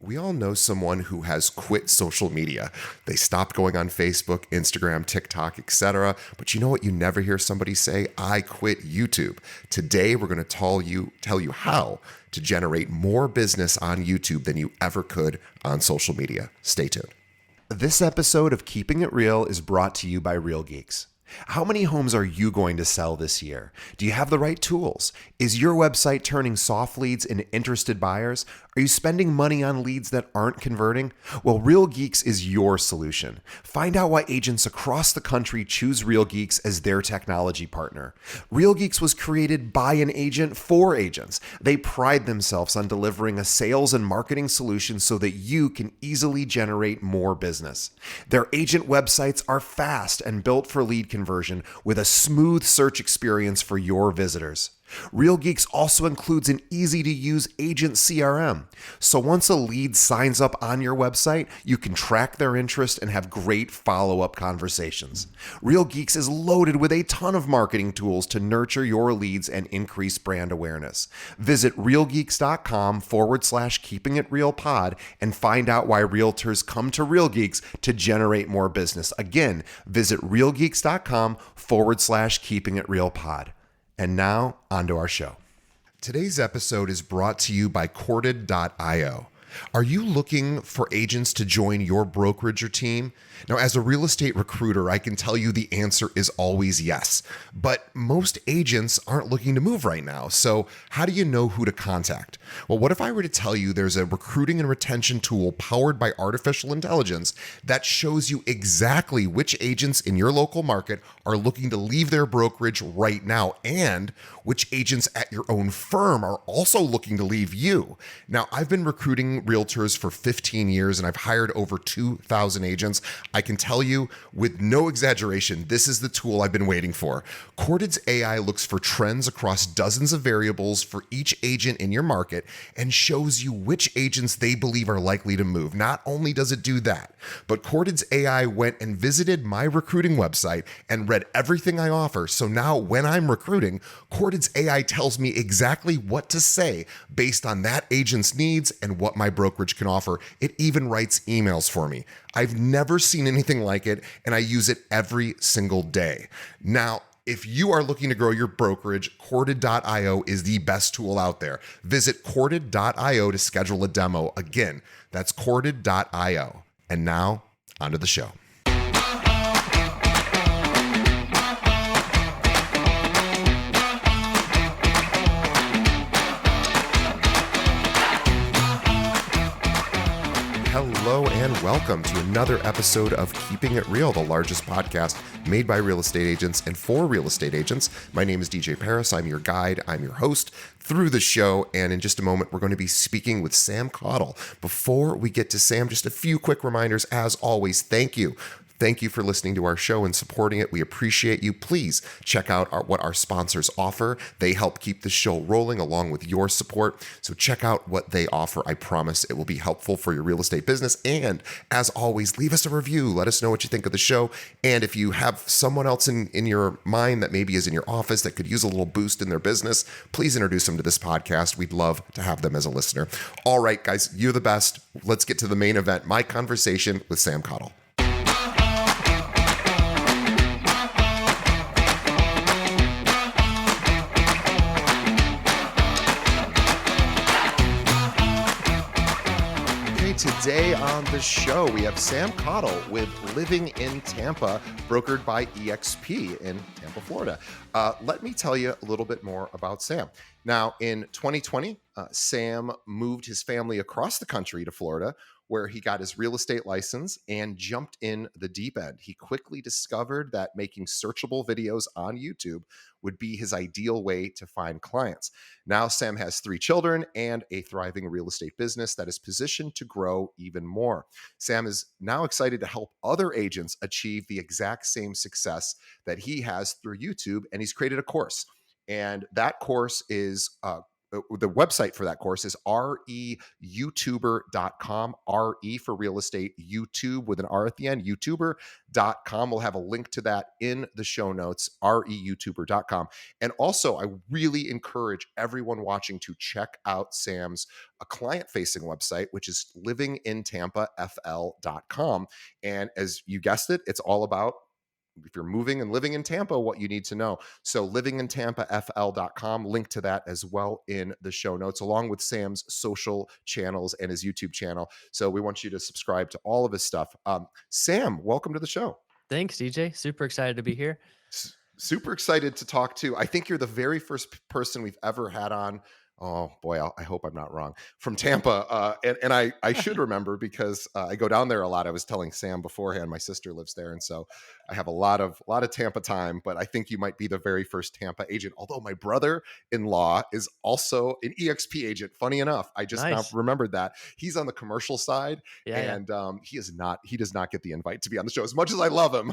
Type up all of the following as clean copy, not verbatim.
We all know someone who has quit social media. They stopped going on Facebook, Instagram, TikTok, etc. But you know what you never hear somebody say? I quit YouTube. Today we're going to tell you how to generate more business on YouTube than you ever could on social media. Stay tuned. This episode of Keeping It Real is brought to you by Real Geeks. How many homes are you going to sell this year? Do you have the right tools? Is your website turning soft leads into interested buyers? Are you spending money on leads that aren't converting? Well, Real Geeks is your solution. Find out why agents across the country choose Real Geeks as their technology partner. Real Geeks was created by an agent for agents. They pride themselves on delivering a sales and marketing solution so that you can easily generate more business. Their agent websites are fast and built for lead conversion with a smooth search experience for your visitors. Real Geeks also includes an easy-to-use agent CRM. So once a lead signs up on your website, you can track their interest and have great follow-up conversations. Real Geeks is loaded with a ton of marketing tools to nurture your leads and increase brand awareness. Visit realgeeks.com/keepingitrealpod and find out why realtors come to Real Geeks to generate more business. Again, visit realgeeks.com/keepingitrealpod. And now, onto our show. Today's episode is brought to you by Caudle.io. Are you looking for agents to join your brokerage or team? Now, as a real estate recruiter, I can tell you the answer is always yes. But most agents aren't looking to move right now. So how do you know who to contact? Well, what if I were to tell you there's a recruiting and retention tool powered by artificial intelligence that shows you exactly which agents in your local market are looking to leave their brokerage right now, and which agents at your own firm are also looking to leave you? Now, I've been recruiting realtors for 15 years and I've hired over 2,000 agents. I can tell you with no exaggeration, this is the tool I've been waiting for. Corded's AI looks for trends across dozens of variables for each agent in your market and shows you which agents they believe are likely to move. Not only does it do that, but Corded's AI went and visited my recruiting website and read everything I offer. So now when I'm recruiting, Corded's AI tells me exactly what to say based on that agent's needs and what my brokerage can offer. It even writes emails for me. I've never seen anything like it, and I use it every single day. Now, if you are looking to grow your brokerage, Corded.io is the best tool out there. Visit Corded.io to schedule a demo. Again, that's Corded.io. And now, onto the show. Hello and welcome to another episode of Keeping It Real, the largest podcast made by real estate agents and for real estate agents. My name is DJ Paris. I'm your guide. I'm your host through the show. And in just a moment, we're going to be speaking with Sam Caudle. Before we get to Sam, just a few quick reminders. As always, thank you. Thank you for listening to our show and supporting it. We appreciate you. Please check out what our sponsors offer. They help keep the show rolling along with your support. So check out what they offer. I promise it will be helpful for your real estate business. And as always, leave us a review. Let us know what you think of the show. And if you have someone else in your mind that maybe is in your office that could use a little boost in their business, please introduce them to this podcast. We'd love to have them as a listener. All right, guys, you're the best. Let's get to the main event, my conversation with Sam Caudle. Today on the show, we have Sam Caudle with Living in Tampa, brokered by eXp in Tampa, Florida. Let me tell you a little bit more about Sam. Now, in 2020, Sam moved his family across the country to Florida, where he got his real estate license and jumped in the deep end. He quickly discovered that making searchable videos on YouTube would be his ideal way to find clients. Now, Sam has 3 children and a thriving real estate business that is positioned to grow even more. Sam is now excited to help other agents achieve the exact same success that he has through YouTube, and he's created a course. And that course is the website for that course is REYoutuber.com. RE for real estate, YouTube with an R at the end, YouTuber.com. We'll have a link to that in the show notes, REYoutuber.com. And also, I really encourage everyone watching to check out Sam's client facing website, which is livingintampafl.com. And as you guessed it, it's all about if you're moving and living in Tampa, what you need to know. So livingintampafl.com, link to that as well in the show notes, along with Sam's social channels and his YouTube channel. So we want you to subscribe to all of his stuff. Sam, welcome to the show. Thanks, DJ. Super excited to be here. Super excited to talk to. I think you're the very first person we've ever had on. Oh boy, I hope I'm not wrong. From Tampa, and I should remember because I go down there a lot. I was telling Sam beforehand. My sister lives there, and so I have a lot of Tampa time. But I think you might be the very first Tampa agent. Although my brother-in-law is also an EXP agent. Funny enough, I just now Nice. remembered that he's on the commercial side, Yeah, yeah. and he is not. He does not get the invite to be on the show. As much as I love him,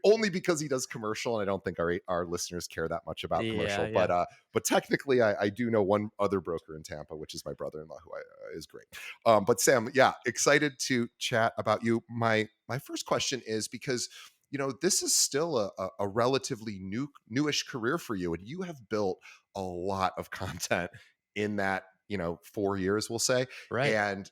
only because he does commercial, and I don't think our listeners care that much about Yeah, commercial. yeah. But technically, I do know one other broker in Tampa, which is my brother-in-law, who is great. But Sam, yeah, excited to chat about you. My first question is because this is still a relatively newish career for you, and you have built a lot of content in that 4 years, we'll say. Right. And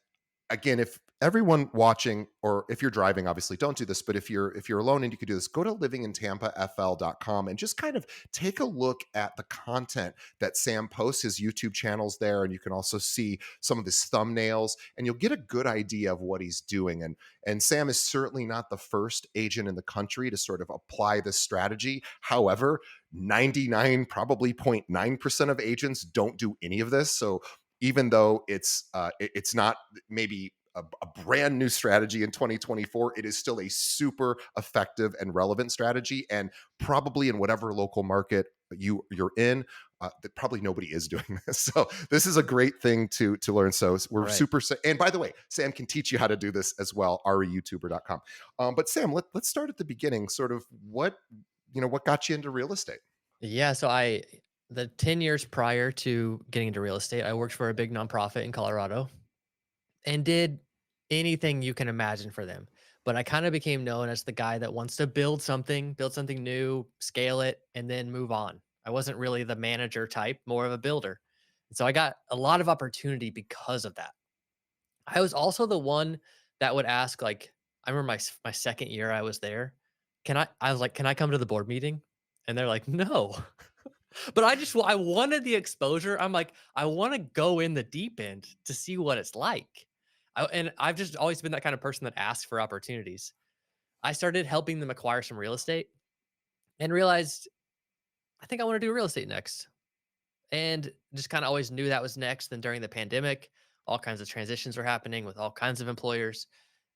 again, if everyone watching, or if you're driving, obviously don't do this, but if you're alone and you could do this, go to livingintampafl.com and just kind of take a look at the content that Sam posts. His YouTube channels there, and you can also see some of his thumbnails, and you'll get a good idea of what he's doing. And Sam is certainly not the first agent in the country to sort of apply this strategy. However, 99 probably 0.9% of agents don't do any of this. So even though it's not maybe a brand new strategy in 2024, it is still a super effective and relevant strategy, and probably in whatever local market you're in, that probably nobody is doing this. So this is a great thing to learn. So we're Right. super. And by the way, Sam can teach you how to do this as well. REYoutuber.com. But Sam, let's start at the beginning. Sort of what got you into real estate? Yeah. The 10 years prior to getting into real estate, I worked for a big nonprofit in Colorado and did anything you can imagine for them. But I kind of became known as the guy that wants to build something new, scale it, and then move on. I wasn't really the manager type, more of a builder. And so I got a lot of opportunity because of that. I was also the one that would ask, like, I remember my second year I was there. I was like, "Can I come to the board meeting?" And they're like, "No." But I wanted the exposure. I'm like, "I wanna go in the deep end to see what it's like." And I've just always been that kind of person that asks for opportunities. I started helping them acquire some real estate and realized, I think I wanna do real estate next. And just kinda always knew that was next. Then during the pandemic, all kinds of transitions were happening with all kinds of employers,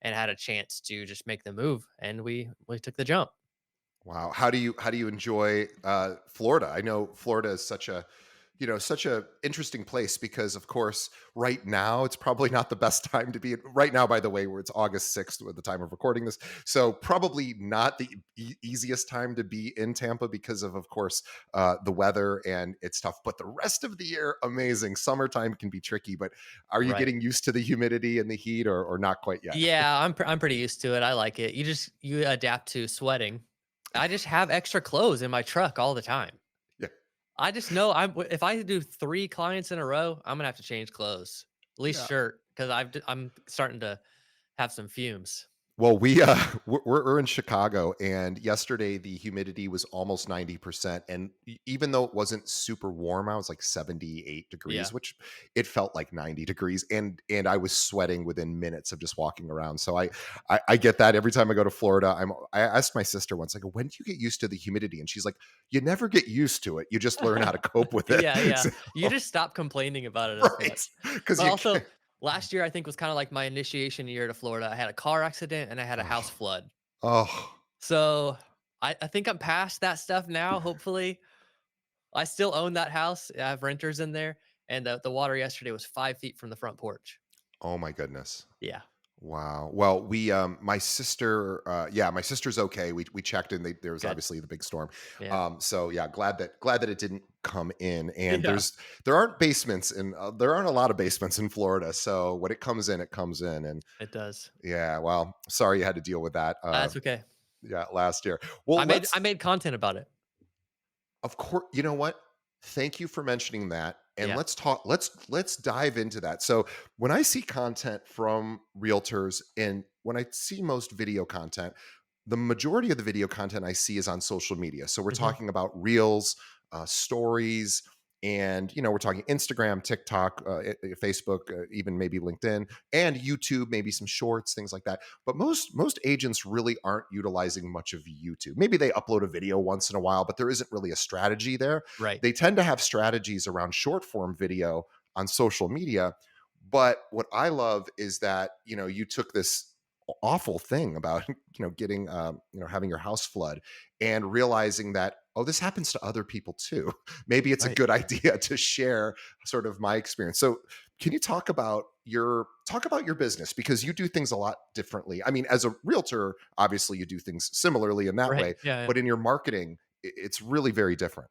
and had a chance to just make the move, and we took the jump. Wow. How do you enjoy Florida? I know Florida is such a interesting place because of course right now it's probably not the best time to be right now, by the way, where it's August 6th at the time of recording this. So probably not the easiest time to be in Tampa because of course the weather, and it's tough. But the rest of the year, amazing. Summertime can be tricky, but are you Right. getting used to the humidity and the heat, or not quite yet? Yeah, I'm pretty used to it. I like it. You adapt to sweating. I just have extra clothes in my truck all the time. Yeah. I just know if I do 3 clients in a row, I'm gonna have to change clothes, at least Yeah. shirt, because I'm starting to have some fumes. Well, we're in Chicago, and yesterday the humidity was almost 90%, and even though it wasn't super warm, I was like 78 Yeah. degrees, which it felt like 90 degrees, and I was sweating within minutes of just walking around. So I get that every time I go to Florida. I asked my sister once, like, when do you get used to the humidity? And she's like, you never get used to it. You just learn how to cope with it. Yeah, yeah. So, You just stop complaining about it as right, much. because But you also, can't. last year, I think, was kinda like my initiation year to Florida. I had a car accident and I had a house Oh, flood. oh. So, I think I'm past that stuff now, hopefully. I still own that house. I have renters in there, and the water yesterday was 5 feet from the front porch. Oh my goodness. Yeah. Wow. Well, my sister, yeah, my sister's okay. We checked and there was Good. obviously the big storm. Yeah. So yeah, glad that it didn't come in. And Yeah. there aren't basements there aren't a lot of basements in Florida. So when it comes in, it comes in. And It does. yeah, well, sorry you had to deal with that. That's okay. Yeah, last year. I Well, made I made content about it. of course, you know what? Thank you for mentioning that. And Yeah. let's dive into that. So when I see content from realtors and when I see most video content, the majority of the video content I see is on social media. So we're Mhm. talking about reels, stories, and we're talking Instagram, TikTok, Facebook, even maybe LinkedIn, and YouTube, maybe some shorts, things like that. But most agents really aren't utilizing much of YouTube. Maybe they upload a video once in a while, but there isn't really a strategy there. Right. They tend to have strategies around short form video on social media. But what I love is that you took this awful thing about getting having your house flood and realizing that, oh, this happens to other people too. Maybe it's a Right. good idea to share sort of my experience. So can you talk about your business, because you do things a lot differently. I mean, as a realtor, obviously you do things similarly in that Right. way, Yeah, yeah. but in your marketing, it's really very different.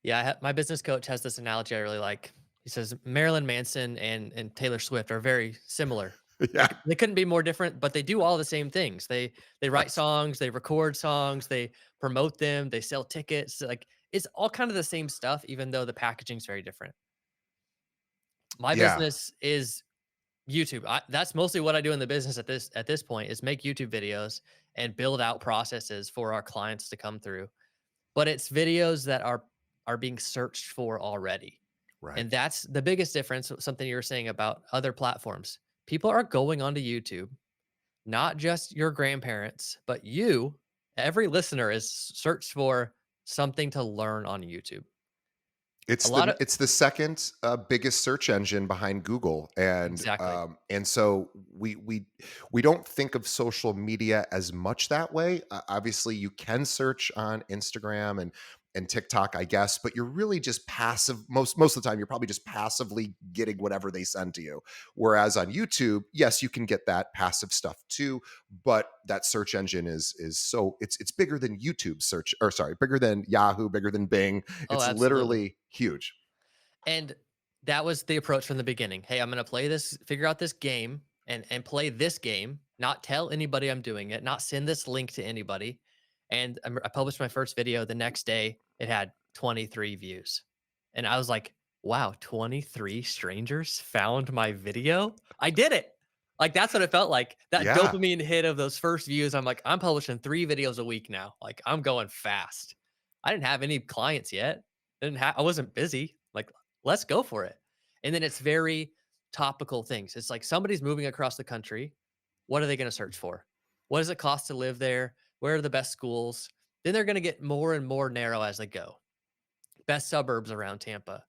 Yeah, my business coach has this analogy I really like. He says Marilyn Manson and Taylor Swift are very similar. Yeah. They couldn't be more different, but they do all the same things. They write Right. songs, they record songs, they promote them, they sell tickets. Like it's all kind of the same stuff, even though the packaging's very different. My Yeah. business is YouTube. That's mostly what I do in the business at this point is make YouTube videos and build out processes for our clients to come through. But it's videos that are being searched for already. Right. And that's the biggest difference, something you were saying about other platforms. People are going onto YouTube, not just your grandparents, but you, every listener is searched for something to learn on YouTube. A lot of It's the second biggest search engine behind Google, exactly. and so we don't think of social media as much that way. Obviously, you can search on Instagram and TikTok, I guess, but you're really just passive most of the time. You're probably just passively getting whatever they send to you. Whereas on YouTube, yes, you can get that passive stuff too, but that search engine is so it's bigger than YouTube search, or sorry, bigger than Yahoo, bigger than Bing. Oh, It's absolutely. literally huge. And that was the approach from the beginning. Hey, I'm going to play this, figure out this game and play this game, not tell anybody I'm doing it, not send this link to anybody. And I published my first video the next day. It had 23 views. And I was like, wow, 23 strangers found my video. I did it. Like that's what it felt like. That Yeah. dopamine hit of those first views. I'm like, I'm publishing 3 videos a week now. Like I'm going fast. I didn't have any clients yet. I wasn't busy. Like let's go for it. And then it's very topical things. It's like somebody's moving across the country. What are they going to search for? What does it cost to live there? Where are the best schools? Then they're going to get more and more narrow as they go. Best suburbs around Tampa,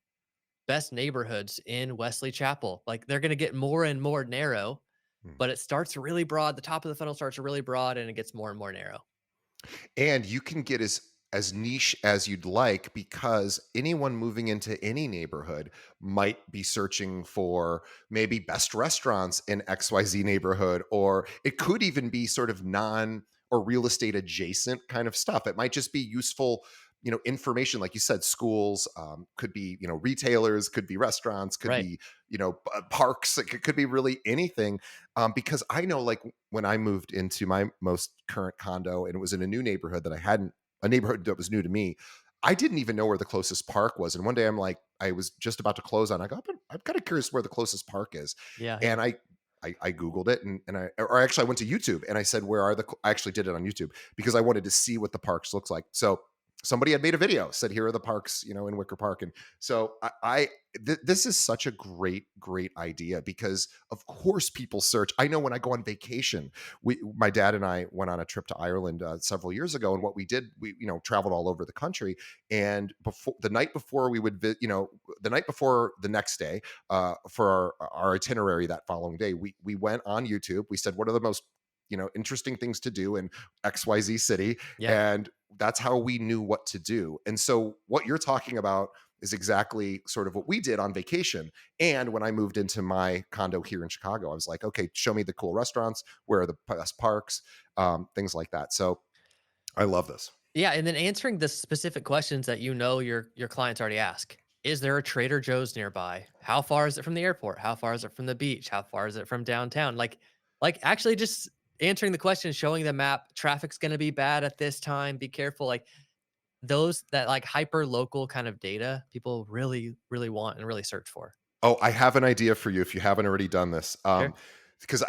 best neighborhoods in Wesley Chapel. Like they're going to get more and more narrow, Mm. but it starts really broad. The top of the funnel starts really broad and it gets more and more narrow. And you can get as niche as you'd like, because anyone moving into any neighborhood might be searching for maybe best restaurants in XYZ neighborhood, or it could even be sort of non or real estate adjacent kind of stuff. It might just be useful, information, like you said, schools, could be, retailers, could be restaurants, could Right. be, parks. It could be really anything. Because I know, like, when I moved into my most current condo and it was in a new neighborhood that I hadn't, a neighborhood that was new to me, I didn't even know where the closest park was. And one day I'm like, I was just about to close on, I go, I'm kind of curious where the closest park is. Yeah. Yeah. And I Googled it, and or actually I went to YouTube and I said, where are I actually did it on YouTube because I wanted to see what the parks looks like. So somebody had made a video, said, here are the parks, in Wicker Park. And so this is such a great idea, because of course people search. I know when I go on vacation, my dad and I went on a trip to Ireland several years ago, and what we did, we traveled all over the country, and before the night before we would the night before the next day, for our itinerary that following day, we went on YouTube. We said, what are the most interesting things to do in XYZ city, Yeah. and that's how we knew what to do. And so what you're talking about is exactly sort of what we did on vacation. And when I moved into my condo here in Chicago, I was like, okay, show me the cool restaurants, where are the best parks, things like that. So I love this. Yeah, and then answering the specific questions that your clients already ask. Is there a Trader Joe's nearby? How far is it from the airport? How far is it from the beach? How far is it from downtown? Like actually just answering the question, showing the map, traffic's going to be bad at this time, be careful. Like those that like hyper local kind of data people really really want and really search for. Oh, I have an idea for you if you haven't already done this. Sure. Because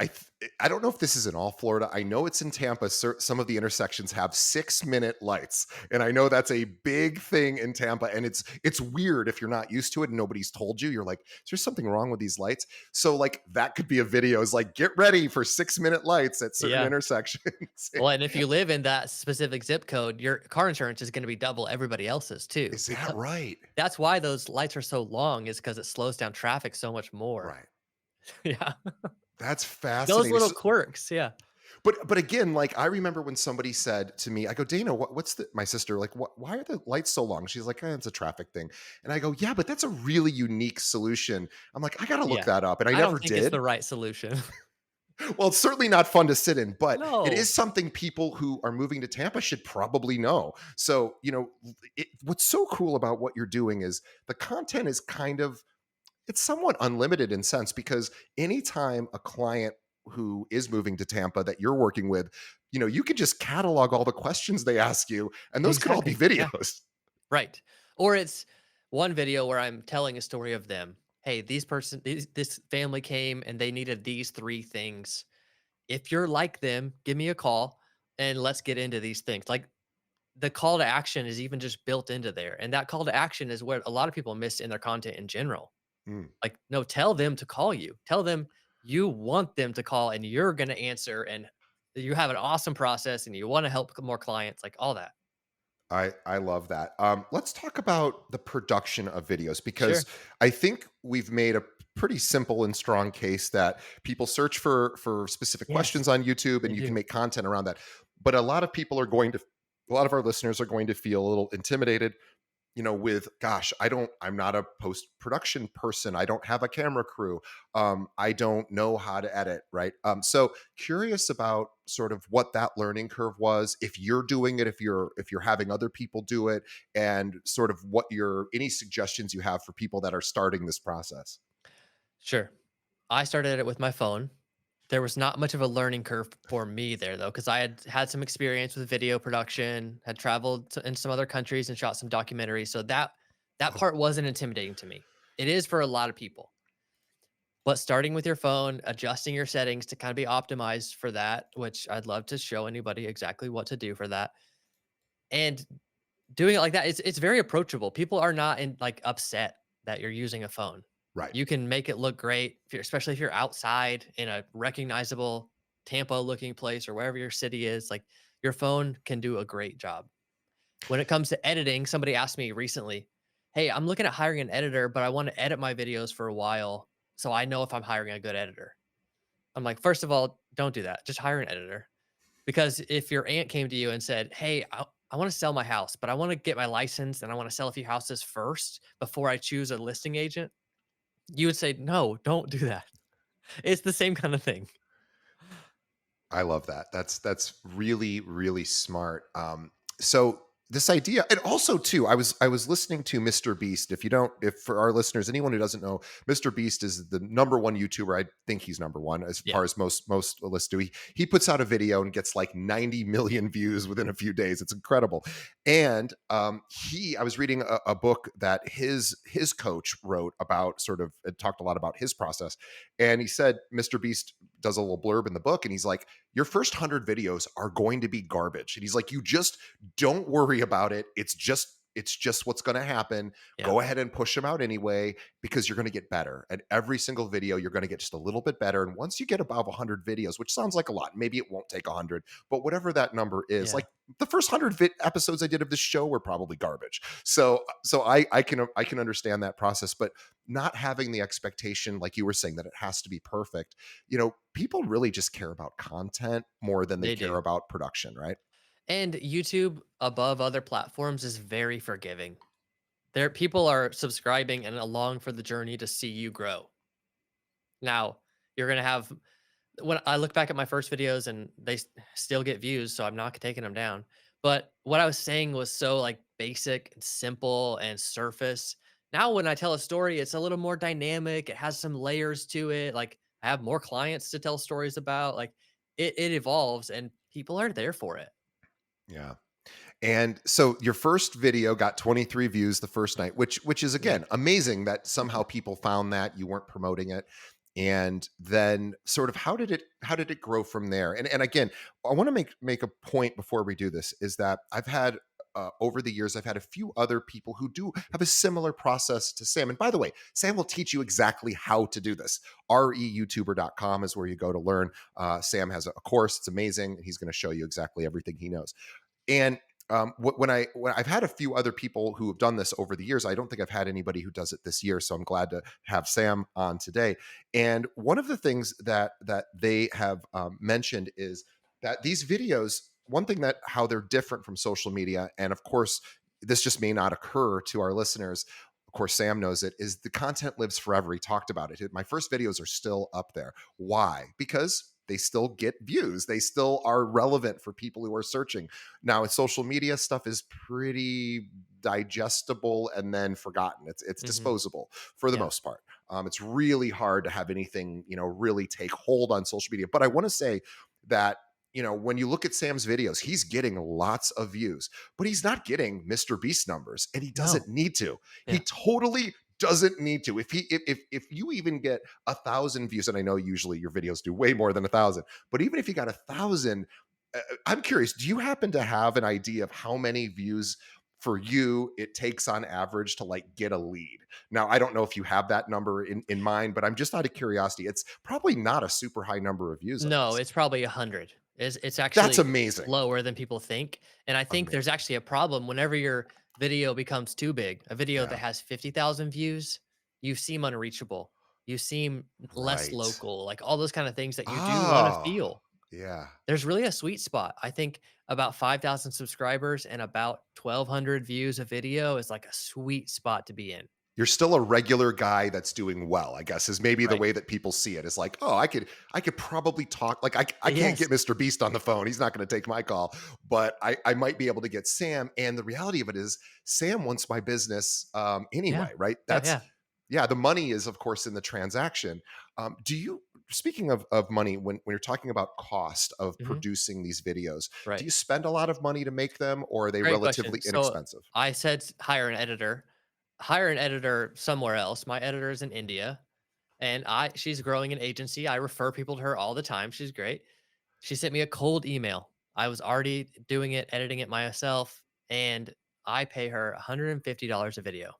I don't know if this is in all Florida. I know it's in Tampa. Some of the intersections have 6-minute lights, and I know that's a big thing in Tampa. And it's weird if you're not used to it and nobody's told you. You're like, is there something wrong with these lights? So like that could be a video. Is like, get ready for 6-minute lights at certain Yeah. intersections. Well, and if you live in that specific zip code, your car insurance is going to be double everybody else's too. Is that Because right? that's why those lights are so long is because it slows down traffic so much more. Right. Yeah. That's Those fascinating. little quirks, yeah. But again, like I remember when somebody said to me, I go, Dana, what's the my sister like? Why are the lights so long? She's like, it's a traffic thing, and I go, yeah, but that's a really unique solution. I'm like, I got to look Yeah. that up, and I I don't never think it's did. the right solution. Well, it's certainly not fun to sit in, but it is No. something people who are moving to Tampa should probably know. So what's so cool about what you're doing is the content is kind of it's somewhat unlimited in sense because anytime a client who is moving to Tampa that you're working with, you could just catalog all the questions they ask you, and those could all be Exactly, yeah. videos. Right. Or it's one video where I'm telling a story of them. "Hey, this family came and they needed these 3 things. If you're like them, give me a call and let's get into these things." Like, the call to action is even just built into there, and that call to action is where a lot of people miss in their content in general. Mm. Like, no, tell them to call you. Tell them you want them to call and you're gonna answer, and you have an awesome process and you wanna help more clients, like all that. I love that. Let's talk about the production of videos because Sure. I think we've made a pretty simple and strong case that people search for specific Yes, questions on YouTube, they and you can do. make content around that. But a lot of our listeners are going to feel a little intimidated, with gosh, I'm not a post production person. I don't have a camera crew. I don't know how to edit, right? So curious about sort of what that learning curve was, if you're doing it, if you're having other people do it, and sort of what your any suggestions you have for people that are starting this process. Sure. I started it with my phone. There was not much of a learning curve for me there though, because I had had some experience with video production, had traveled in some other countries and shot some documentaries. So that Oh, part wasn't intimidating to me. It is for a lot of people. But starting with your phone, adjusting your settings to kind of be optimized for that, which I'd love to show anybody exactly what to do for that. And doing it like that, it's very approachable. People are not like upset that you're using a phone. right. You can make it look great, especially if you're outside in a recognizable Tampa looking place or wherever your city is. Like your phone can do a great job. When it comes to editing, somebody asked me recently, "Hey, I'm looking at hiring an editor, but I want to edit my videos for a while so I know if I'm hiring a good editor." I'm like, first of all, don't do that. Just hire an editor. Because if your aunt came to you and said, "Hey, I want to sell my house, but I want to get my license and I want to sell a few houses first before I choose a listing agent," you would say, "No, don't do that." It's the same kind of thing. I love that. That's really really smart. So this idea, and also too, I was listening to Mr. Beast. If for our listeners, anyone who doesn't know, Mr. Beast is the number one YouTuber. I think he's number one as Yeah. far as most lists do. He puts out a video and gets like 90 million views within a few days. It's incredible. And I was reading a book that his coach wrote about sort of it talked a lot about his process, and he said Mr. Beast does a little blurb in the book, and he's like, your first 100 videos are going to be garbage. And he's like, you just don't worry about it. It's just what's going to happen. Yeah. Go ahead and push them out anyway because you're going to get better. And every single video, you're going to get just a little bit better. And once you get above 100 videos, which sounds like a lot, maybe it won't take 100, but whatever that number is, Yeah. like the first 100 episodes I did of this show were probably garbage. So I can understand that process, but not having the expectation, like you were saying, that it has to be perfect. People really just care about content more than they They care do. about production, right? And YouTube above other platforms is very forgiving. There people are subscribing and along for the journey to see you grow. Now, you're gonna have when I look back at my first videos and they still get views, so I'm not taking them down. But what I was saying was so like basic and simple and surface. Now, when I tell a story, it's a little more dynamic. It has some layers to it. Like I have more clients to tell stories about. Like it evolves, and people are there for it. Yeah. And so your first video got 23 views the first night, which is Yep. again amazing that somehow people found that you weren't promoting it. And then sort of how did it grow from there? And again, I want to make a point before we do this is that I've had over the years, I've had a few other people who do have a similar process to Sam. And by the way, Sam will teach you exactly how to do this. REYoutuber.com is where you go to learn. Sam has a course. It's amazing. And he's going to show you exactly everything he knows. And when I've had a few other people who have done this over the years, I don't think I've had anybody who does it this year. So I'm glad to have Sam on today. And one of the things that they have mentioned is that these videos, one thing that how they're different from social media, and of course, this just may not occur to our listeners. Of course, Sam knows it, is the content lives forever. He talked about it. My first videos are still up there. Why? Because they still get views. They still are relevant for people who are searching. Now, social media stuff is pretty digestible and then forgotten. It's Hmm. disposable for the Yeah. most part. It's really hard to have anything really take hold on social media. But I want to say that when you look at Sam's videos, he's getting lots of views, but he's not getting Mr. Beast numbers, and he doesn't No. need to. He Yeah. totally doesn't need to. If you even get 1,000 views, and I know usually your videos do way more than 1,000, but even if you got 1,000, I'm curious, do you happen to have an idea of how many views for you it takes on average to like get a lead? Now, I don't know if you have that number in mind, but I'm just out of curiosity. It's probably not a super high number of views, I'm No, guessing. it's probably 100. It's That's actually amazing. lower than people think, and I think there's Amazing. actually a problem whenever your video becomes too big. A video that Yeah. has 50,000 views, you seem unreachable. You seem less Right. local, like all those kind of things that you do wanna Oh, feel. yeah. There's really a sweet spot. I think about 5,000 subscribers and about 1,200 views a video is like a sweet spot to be in. You're still a regular guy that's doing well, I guess, is maybe the Right. way that people see it. It's like, "Oh, I could probably talk like, I can't Yes. get Mr. Beast on the phone. He's not gonna take my call, but I might be able to get Sam." And the reality of it is Sam wants my business, Yeah. anyway, right? Yeah, That's yeah. yeah, the money is, of course, in the transaction. Do you speaking of money, when you're talking about cost of Mhm. producing these videos, do Right. you spend a lot of money to make them, or are they Great question. relatively So inexpensive? I said hire an editor. Hire an editor somewhere else. My editor is in India and I she's growing an agency. I refer people to her all the time. She's great. She sent me a cold email. I was already doing it, editing it myself, and I pay her $150 a video.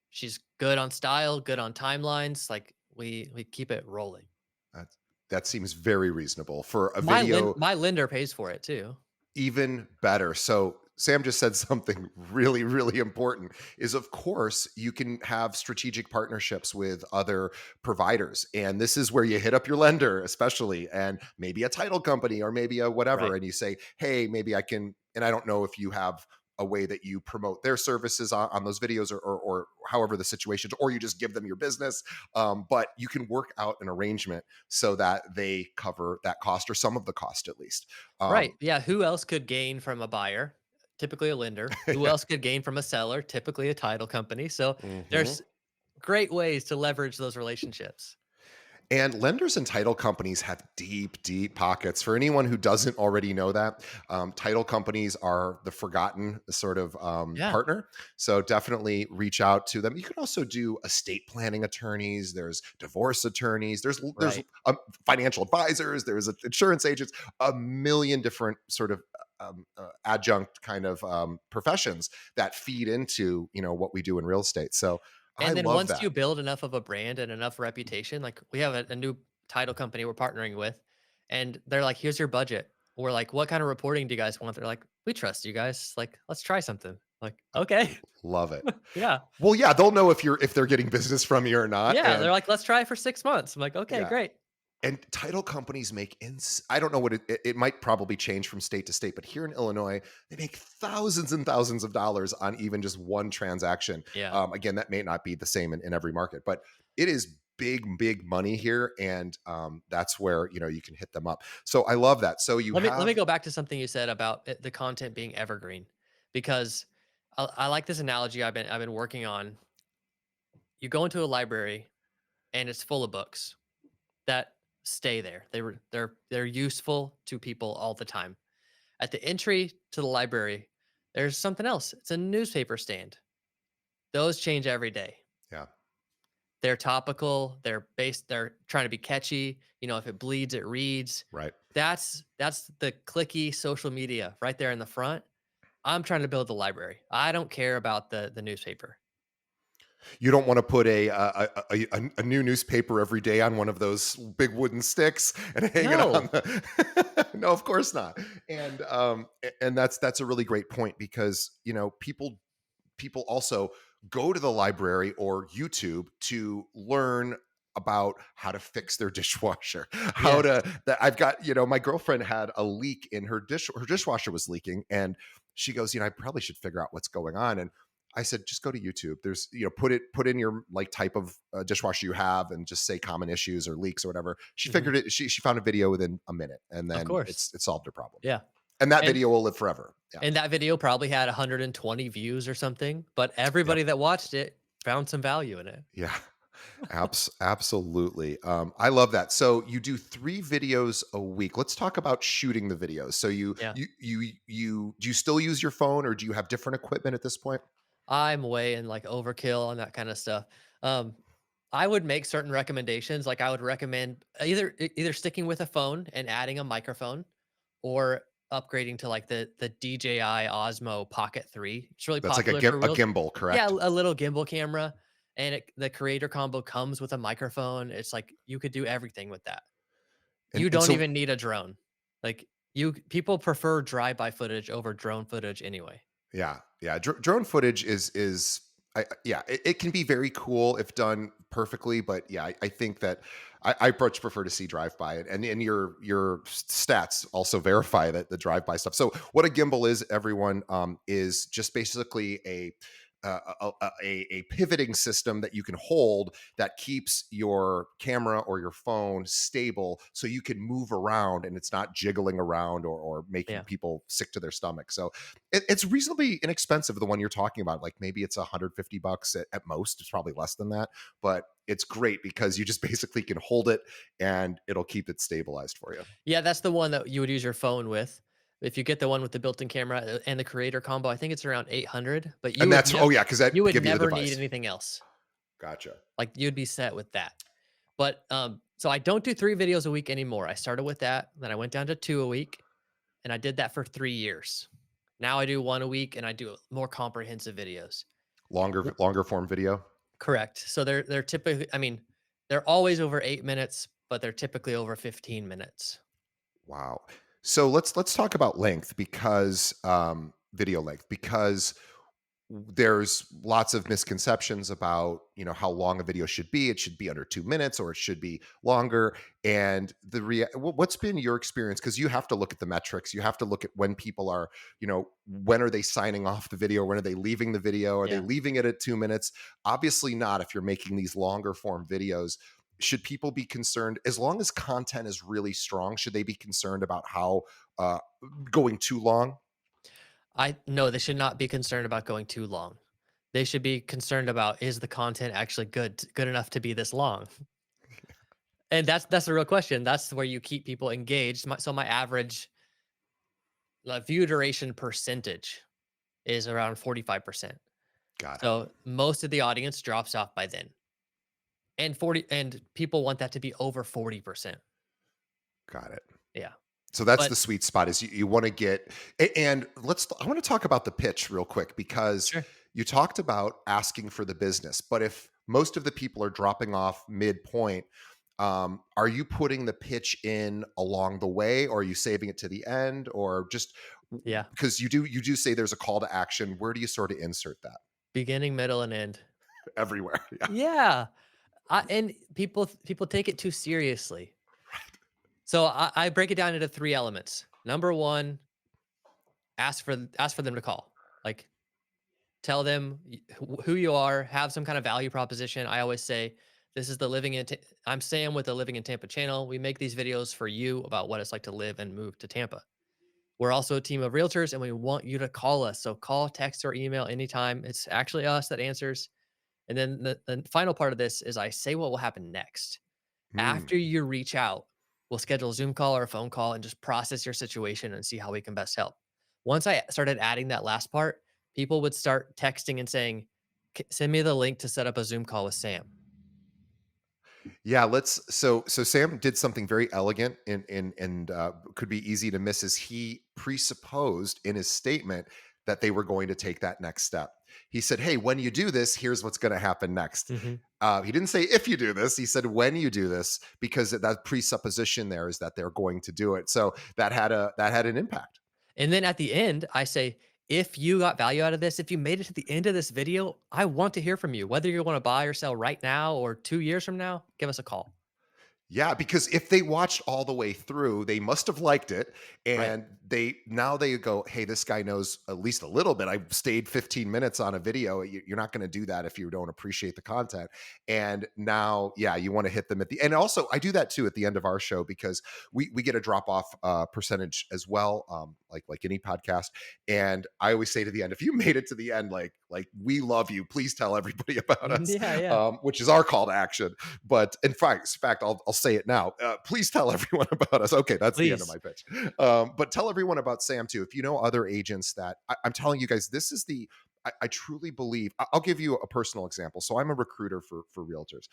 She's good on style, good on timelines. Like we keep it rolling. That that seems very reasonable for a video. My lender pays for it too. Even better. So Sam just said something really, really important is of course you can have strategic partnerships with other providers. And this is where you hit up your lender, especially, and maybe a title company or maybe a whatever. Right. And you say, hey, maybe I can, and I don't know if you have a way that you promote their services on those videos or however the situations, or you just give them your business. But you can work out an arrangement so that they cover that cost or some of the cost at least. Right. Um, Yeah. Who else could gain from a buyer? Typically a lender. Who else could gain from a seller? Typically a title company. So Mhm. there's great ways to leverage those relationships. And lenders and title companies have deep, deep pockets. For anyone who doesn't already know that, title companies are the forgotten sort of Yeah. partner. So definitely reach out to them. You can also do estate planning attorneys. There's divorce attorneys. There's Right. financial advisors. There's insurance agents. A million different sort of adjunct kind of professions that feed into what we do in real estate. So I And then love once that. you build enough of a brand and enough reputation, like we have a new title company we're partnering with, and they're like, here's your budget. We're like, what kind of reporting do you guys want? They're like, we trust you guys. Like, let's try something. Like, okay. Love it. Yeah. Well, yeah, they'll know if they're getting business from you or not, Yeah. and They're like, let's try it for 6 months. I'm like, okay, yeah, great. And title companies make I don't know what it might probably change from state to state, but here in Illinois, they make thousands and thousands of dollars on even just one transaction. Yeah. Again, that may not be the same in every market, but it is big money here, and that's where you can hit them up. So I love that. So you Let me have go back to something you said about the content being evergreen, because I like this analogy I've been working on. You go into a library and it's full of books that stay there. They're useful to people all the time. At the entry to the library, there's something else. It's a newspaper stand. Those change every day. yeah, They're topical, they're trying to be catchy, if it bleeds, it reads. right. That's the clicky social media right there in the front. I'm trying to build the library. I don't care about the newspaper. You don't want to put a new newspaper every day on one of those big wooden sticks and hang it on No. the no, of course not. And that's a really great point because people also go to the library or YouTube to learn about how to fix their dishwasher. How Yes. to that I've got, my girlfriend had a leak in her dishwasher was leaking, and she goes, I probably should figure out what's going on. And I said, just go to YouTube. There's, put in your like type of dishwasher you have and just say common issues or leaks or whatever. She Mhm. figured it. She found a video within a minute, and Of then course. it solved her problem. Yeah. And that And video will live forever. Yeah. and that video probably had 120 views or something, but Yep. everybody that watched it found some value in it. Yeah. Absolutely. I love that. So you do 3 videos a week. Let's talk about shooting the videos. So Yeah. you do you still use your phone, or do you have different equipment at this point? I'm way in like overkill and that kind of stuff. Um, I would make certain recommendations. Like I would recommend either sticking with a phone and adding a microphone, or upgrading to like the DJI Osmo Pocket 3. It's really That's like popular for a reels. gimbal, Yeah, correct? a little gimbal camera, and the creator combo comes with a microphone. It's like you could do everything with that. You And don't so even need a drone. Like people prefer drive-by footage over drone footage anyway. yeah, yeah. Drone footage yeah, it can be very cool if done perfectly, but yeah, I think that I much prefer to see drive by it, and your stats also verify that the drive by stuff. So what a gimbal is, everyone, is just basically a pivoting system that you can hold that keeps your camera or your phone stable so you can move around and it's not jiggling around or making Yeah. people sick to their stomach. So it's reasonably inexpensive, the one you're talking about. Like maybe it's $150 at most. It's probably less than that, but it's great because you just basically can hold it and it'll keep it stabilized for you. Yeah, that's the one that you would use your phone with. If you get the one with the built-in camera and the creator combo, I think it's around 800, but And that's, oh yeah, because that you would give you the never need device. anything else. Gotcha. Like you'd be set with that. But so I don't do 3 videos a week anymore. I started with that, then I went down to 2 a week, and I did that for 3 years. Now I do 1 a week and I do more comprehensive videos. Longer form video. Correct. So they're typically, I mean, they're always over 8 minutes, but they're typically over 15 minutes. Wow. So let's talk about length, because video length, because there's lots of misconceptions about how long a video should be. It should be under 2 minutes, or it should be longer. And what's been your experience? Because you have to look at the metrics. You have to look at when people are, when are they signing off the video? When are they leaving the video? Are they Yeah. leaving it at 2 minutes? Obviously not. If you're making these longer form videos, should people be concerned, as long as content is really strong? Should they be concerned about how uh, going too long? I no, they should not be concerned about going too long. They should be concerned about, is the content actually good enough to be this long? And that's the real question. That's where you keep people engaged. My average view duration percentage is around 45%. Got it. So most of the audience drops off by then. And people want that to be over 40%. Got it. Yeah. So that's the But sweet spot, is you want to get, and I want to talk about the pitch real quick, because sure. you talked about asking for the business, but if most of the people are dropping off midpoint, are you putting the pitch in along the way, or are you saving it to the end, or just Yeah. because you do say there's a call to action? Where do you sort of insert that? Beginning, middle, and end. Everywhere. Yeah. Yeah. And people take it too seriously. So I break it down into 3 elements. Number 1, ask for them to call. Like, tell them who you are, have some kind of value proposition. I always say, "This is the Living in Ta I'm Sam with the Living in Tampa channel. We make these videos for you about what it's like to live and move to Tampa. We're also a team of realtors, and we want you to call us. So call, text, or email anytime. It's actually us that answers." And then the final part of this is I say what will happen next. Hmm. After you reach out, we'll schedule a Zoom call or a phone call and just process your situation and see how we can best help. Once I started adding that last part, people would start texting and saying, Send me the link to set up a Zoom call with Sam." Yeah, so Sam did something very elegant and could be easy to miss is he presupposed in his statement that they were going to take that next step. He said, "Hey, when you do this, here's what's going to happen next." Mhm. He didn't say if you do this. He said when you do this because that presupposition there is that they're going to do it. So that had an impact. And then at the end, I say, if you got value out of this, if you made it to the end of this video, I want to hear from you. Whether you want to buy or sell right now or 2 years from now, give us a call. Yeah, because if they watched all the way through, they must have liked it, Right. and they go, "Hey, this guy knows at least a little bit. I stayed 15 minutes on a video. You're not going to do that if you don't appreciate the content." And now, yeah, you want to hit them at the and also I do that too at the end of our show because we get a drop off percentage as well, like any podcast. And I always say to the end, if you made it to the end, like we love you. Please tell everybody about us, Yeah, yeah. which is our call to action. But in fact, I'll say it now. Please tell everyone about us. Okay, that's the end of Please. my pitch. But tell everyone about Sam too. If you know other agents that I'm telling you guys, this is the I truly believe. I'll give you a personal example. So I'm a recruiter for realtors.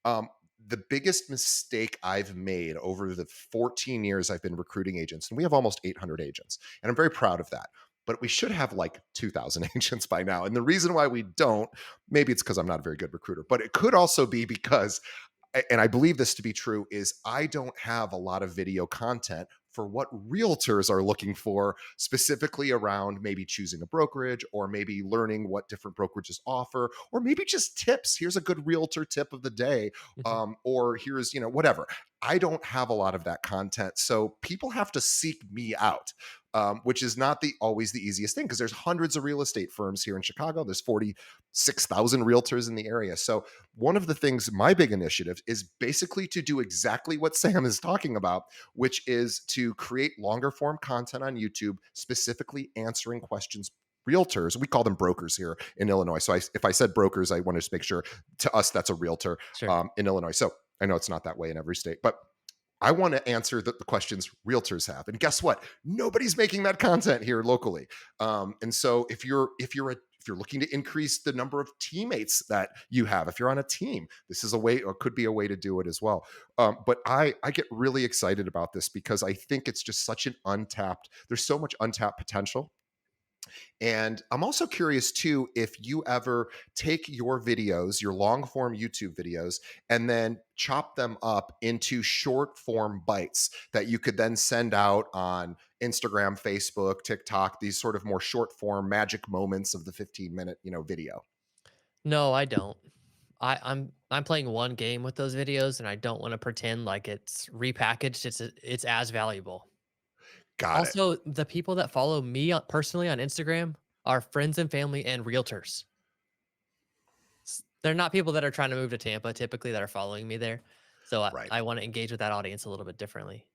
Um, the biggest mistake I've made over the 14 years I've been recruiting agents, and we have almost 800 agents, and I'm very proud of that. But we should have like 2,000 agents by now. And the reason why we don't, maybe it's because I'm not a very good recruiter, but it could also be because and I believe this to be true, is I don't have a lot of video content for what realtors are looking for, specifically around maybe choosing a brokerage or maybe learning what different brokerages offer, or maybe just tips. Here's a good realtor tip of the day, Mhm. or here's, whatever. I don't have a lot of that content. So people have to seek me out. Which is not the always the easiest thing because there's hundreds of real estate firms here in Chicago. There's 46,000 realtors in the area. So one of the things, my big initiative is basically to do exactly what Sam is talking about, which is to create longer form content on YouTube, specifically answering questions realtors. We call them brokers here in Illinois. So if I said brokers, I want to make sure to us that's a realtor Sure. in Illinois. So I know it's not that way in every state, but I want to answer the questions realtors have. And guess what? Nobody's making that content here locally. And so if you're looking to increase the number of teammates that you have, if you're on a team, this is a way or could be a way to do it as well. But I get really excited about this because I think it's just such an untapped, there's so much untapped potential. And I'm also curious too if you ever take your videos, your long form YouTube videos, and then chop them up into short form bites that you could then send out on Instagram, Facebook, TikTok, these sort of more short form magic moments of the 15-minute, video. No, I don't. I'm playing one game with those videos, and I don't want to pretend like it's repackaged. It's as valuable. Got it. Also, the people that follow me personally on Instagram are friends and family and realtors. They're not people that are trying to move to Tampa typically that are following me there. So Right. I want to engage with that audience a little bit differently.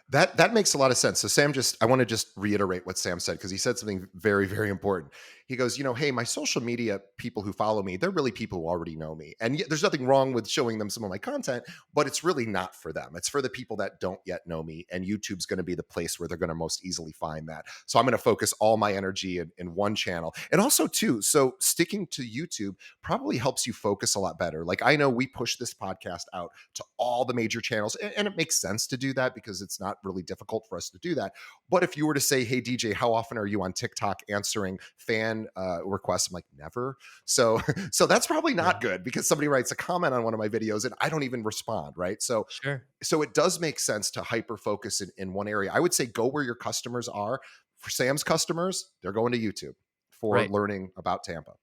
That makes a lot of sense. So Sam I want to just reiterate what Sam said because he said something very, very important. He goes, hey, my social media people who follow me, they're really people who already know me. And yet there's nothing wrong with showing them some of my content, but it's really not for them. It's for the people that don't yet know me. And YouTube's going to be the place where they're going to most easily find that. So I'm going to focus all my energy in one channel. And also, too, so sticking to YouTube probably helps you focus a lot better. Like I know we push this podcast out to all the major channels, and it makes sense to do that because it's not really difficult for us to do that. But if you were to say, "Hey DJ, how often are you on TikTok answering fan requests?" I'm like, never. So so that's probably Yeah, not good because somebody writes a comment on one of my videos and I don't even respond, right? So sure. so it does make sense to hyper focus in one area. I would say go where your customers are. For Sam's customers, they're going to YouTube for Right. learning about Tampa.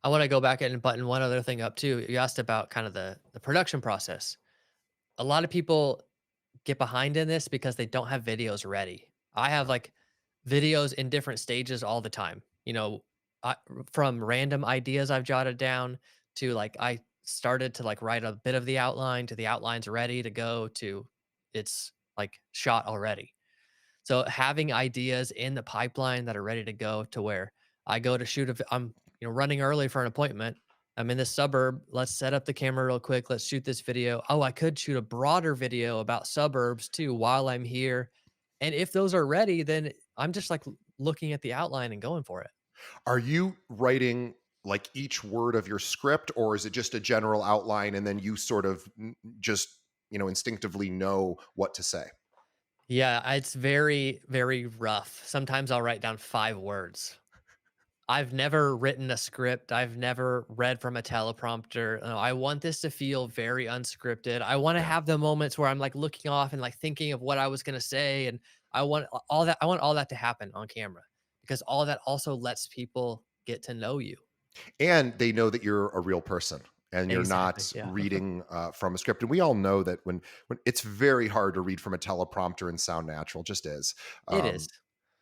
I want to go back and button one other thing up too. You asked about kind of the production process. A lot of people get behind in this because they don't have videos ready. I have like videos in different stages all the time. From random ideas I've jotted down to like I started to like write a bit of the outline to the outline's ready to go to it's like shot already. So having ideas in the pipeline that are ready to go to where I go to shoot I'm running early for an appointment. I'm in this suburb. Let's set up the camera real quick. Let's shoot this video. Oh, I could shoot a broader video about suburbs too while I'm here. And if those are ready, then I'm just like looking at the outline and going for it. Are you writing like each word of your script, or is it just a general outline and then you sort of just, instinctively know what to say? Yeah, it's very, very rough. Sometimes I'll write down 5 words. I've never written a script. I've never read from a teleprompter. I want this to feel very unscripted. I want to Yeah. have the moments where I'm like looking off and like thinking of what I was going to say. And I want all that to happen on camera because all that also lets people get to know you. And they know that you're a real person and you're Exactly. not Yeah. reading from a script. And we all know that when it's very hard to read from a teleprompter and sound natural, just is. It is. Um,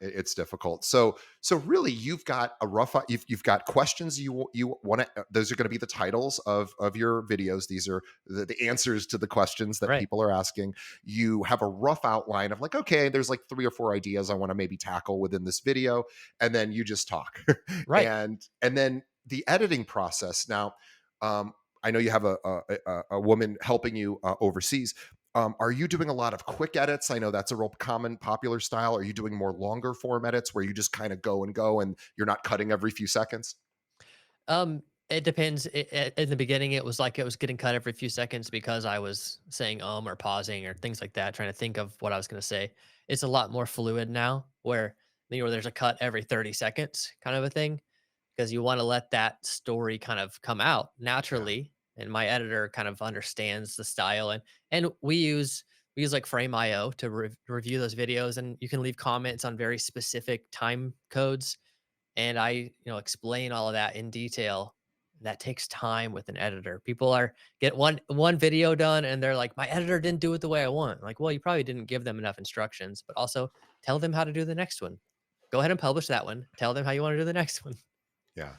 it's difficult. So really, you've got a you've got questions you want to. Those are going to be the titles of your videos. These are the answers to the questions that Right. people are asking. You have a rough outline of like, okay, there's like 3 or 4 ideas I want to maybe tackle within this video, and then you just talk, Right. and then the editing process. Now, um, I know you have a woman helping you overseas. Are you doing a lot of quick edits? I know that's a real common, popular style. Are you doing more longer form edits where you just kind of go and you're not cutting every few seconds? It depends. In the beginning, it was like it was getting cut every few seconds because I was saying or pausing or things like that, trying to think of what I was going to say. It's a lot more fluid now, where there's a cut every 30 seconds, kind of a thing, because you want to let that story kind of come out Yeah. naturally. And my editor kind of understands the style, and we use like Frame.io to review those videos, and you can leave comments on very specific time codes and explain all of that in detail. That takes time with an editor. People are get one video done and they're like, my editor didn't do it the way I want. Like, well, you probably didn't give them enough instructions, but also tell them how to do the next one. Go ahead and publish that one. Tell them how you want to do the next one. Yeah.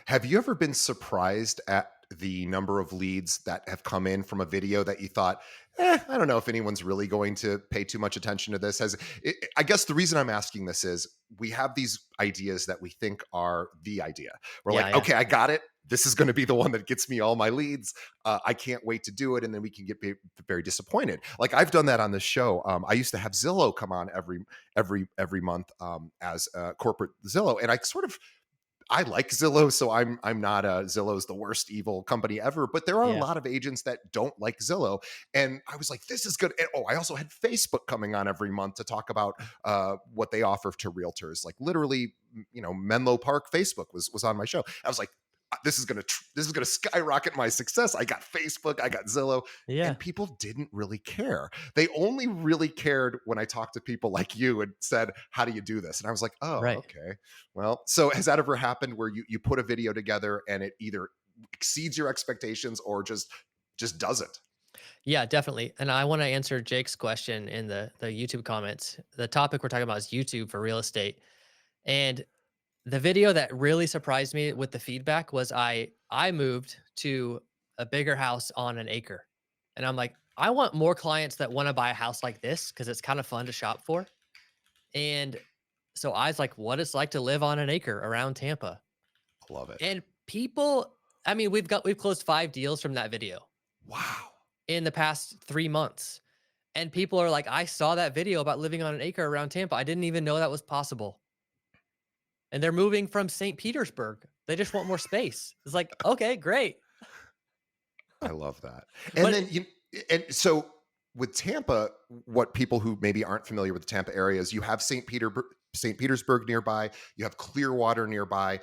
Have you ever been surprised at the number of leads that have come in from a video that you thought, I don't know if anyone's really going to pay too much attention to this? I guess the reason I'm asking this is we have these ideas that we think are the idea. We're Yeah, like, yeah, okay, I got it. This is going to be the one that gets me all my leads. I can't wait to do it, and then we can get very disappointed. Like I've done that on this show. I used to have Zillow come on every month as corporate Zillow, and I like Zillow, so I'm not a Zillow's the worst evil company ever, but there are a yeah, lot of agents that don't like Zillow, and I was like, this is good. And, I also had Facebook coming on every month to talk about what they offer to realtors, like literally, Menlo Park. Facebook was on my show. I was like, this is gonna skyrocket my success. I got Facebook, I got Zillow, yeah. and people didn't really care. They only really cared when I talked to people like you and said, "How do you do this?" And I was like, "Oh, Right. okay." Well, so has that ever happened where you put a video together and it either exceeds your expectations or just doesn't? Yeah, definitely. And I want to answer Jake's question in the YouTube comments. The topic we're talking about is YouTube for real estate. And the video that really surprised me with the feedback was I moved to a bigger house on an acre. And I'm like, I want more clients that want to buy a house like this because it's kind of fun to shop for. And so I was like, what it's like to live on an acre around Tampa. Love it. And people, I mean, we've closed 5 deals from that video Wow. in the past 3 months. And people are like, I saw that video about living on an acre around Tampa. I didn't even know that was possible. And they're moving from St. Petersburg. They just want more space. It's like, okay, great. I love that. And But then and so with Tampa, what people who maybe aren't familiar with the Tampa area is you have St. Petersburg nearby, you have Clearwater nearby.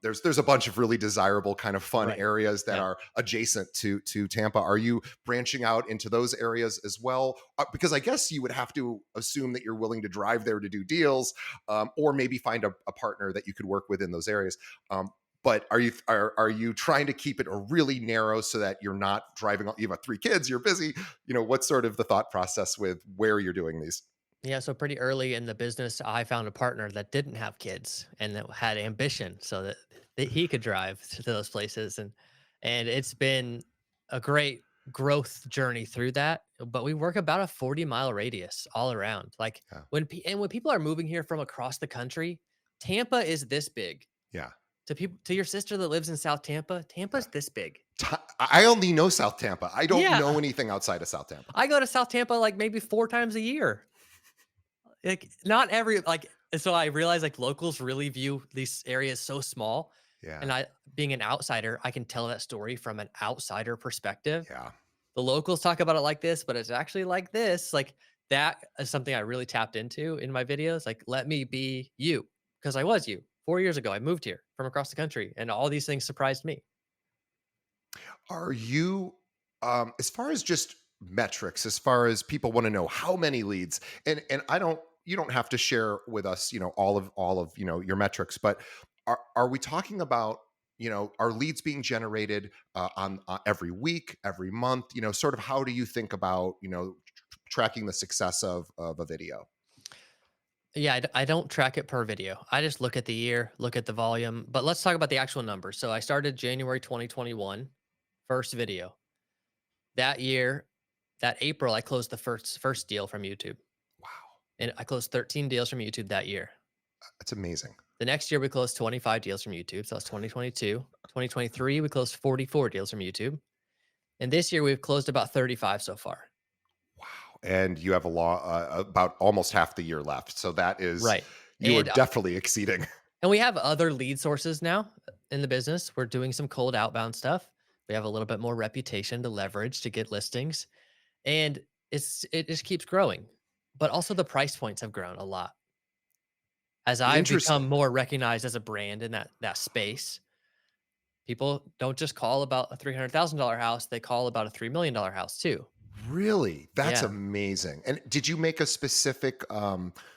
There's a bunch of really desirable kind of fun right. areas that Yeah. are adjacent to Tampa. Are you branching out into those areas as well? Because I guess you would have to assume that you're willing to drive there to do deals, or maybe find a partner that you could work with in those areas. Um, but are you trying to keep it a really narrow so that you're not driving? You have 3 kids, you're busy. What's sort of the thought process with where you're doing these? Yeah, so pretty early in the business, I found a partner that didn't have kids and that had ambition so that he could drive to those places. And it's been a great growth journey through that. But we work about a 40-mile radius all around. Like Yeah, when people are moving here from across the country, Tampa is this big. yeah, To people to your sister that lives in South Tampa, yeah. Tampa's this big. I only know South Tampa. I don't Yeah. know anything outside of South Tampa. I go to South Tampa like maybe 4 times a year. Like, not every like so I realize, like, locals really view these areas so small, Yeah, and I being an outsider, I can tell that story from an outsider perspective. yeah. The locals talk about it like this, but it's actually like this. Like, that is something I really tapped into in my videos, like, "Let me be you," because I was you. 4 years ago, I moved here from across the country, and all these things surprised me. Are you, as far as just metrics, as far as people want to know how many leads, and you don't have to share with us, all of your metrics, but are we talking about, are leads being generated on every week, every month? Sort of how do you think about, tracking the success of a video? Yeah, I don't track it per video. I just look at the year, look at the volume. But let's talk about the actual numbers. So I started January 2021, first video. That year, that April, I closed the first deal from YouTube. Wow, And I closed 13 deals from YouTube that year. that's amazing. The next year we closed 25 deals from YouTube. So that's 2022. 2023, we closed 44 deals from YouTube. And this year we've closed about 35 so far. Wow. And you have about almost half the year left. So that is, Right. you are And definitely exceeding. And we have other lead sources now in the business. We're doing some cold outbound stuff. We have a little bit more reputation to leverage to get listings, and it just keeps growing. But also the price points have grown a lot as I've become Interesting. more recognized as a brand in that space. People don't just call about a $300,000 house; they call about a $3 million house too. Really? That's Yeah. amazing. And did you make a specific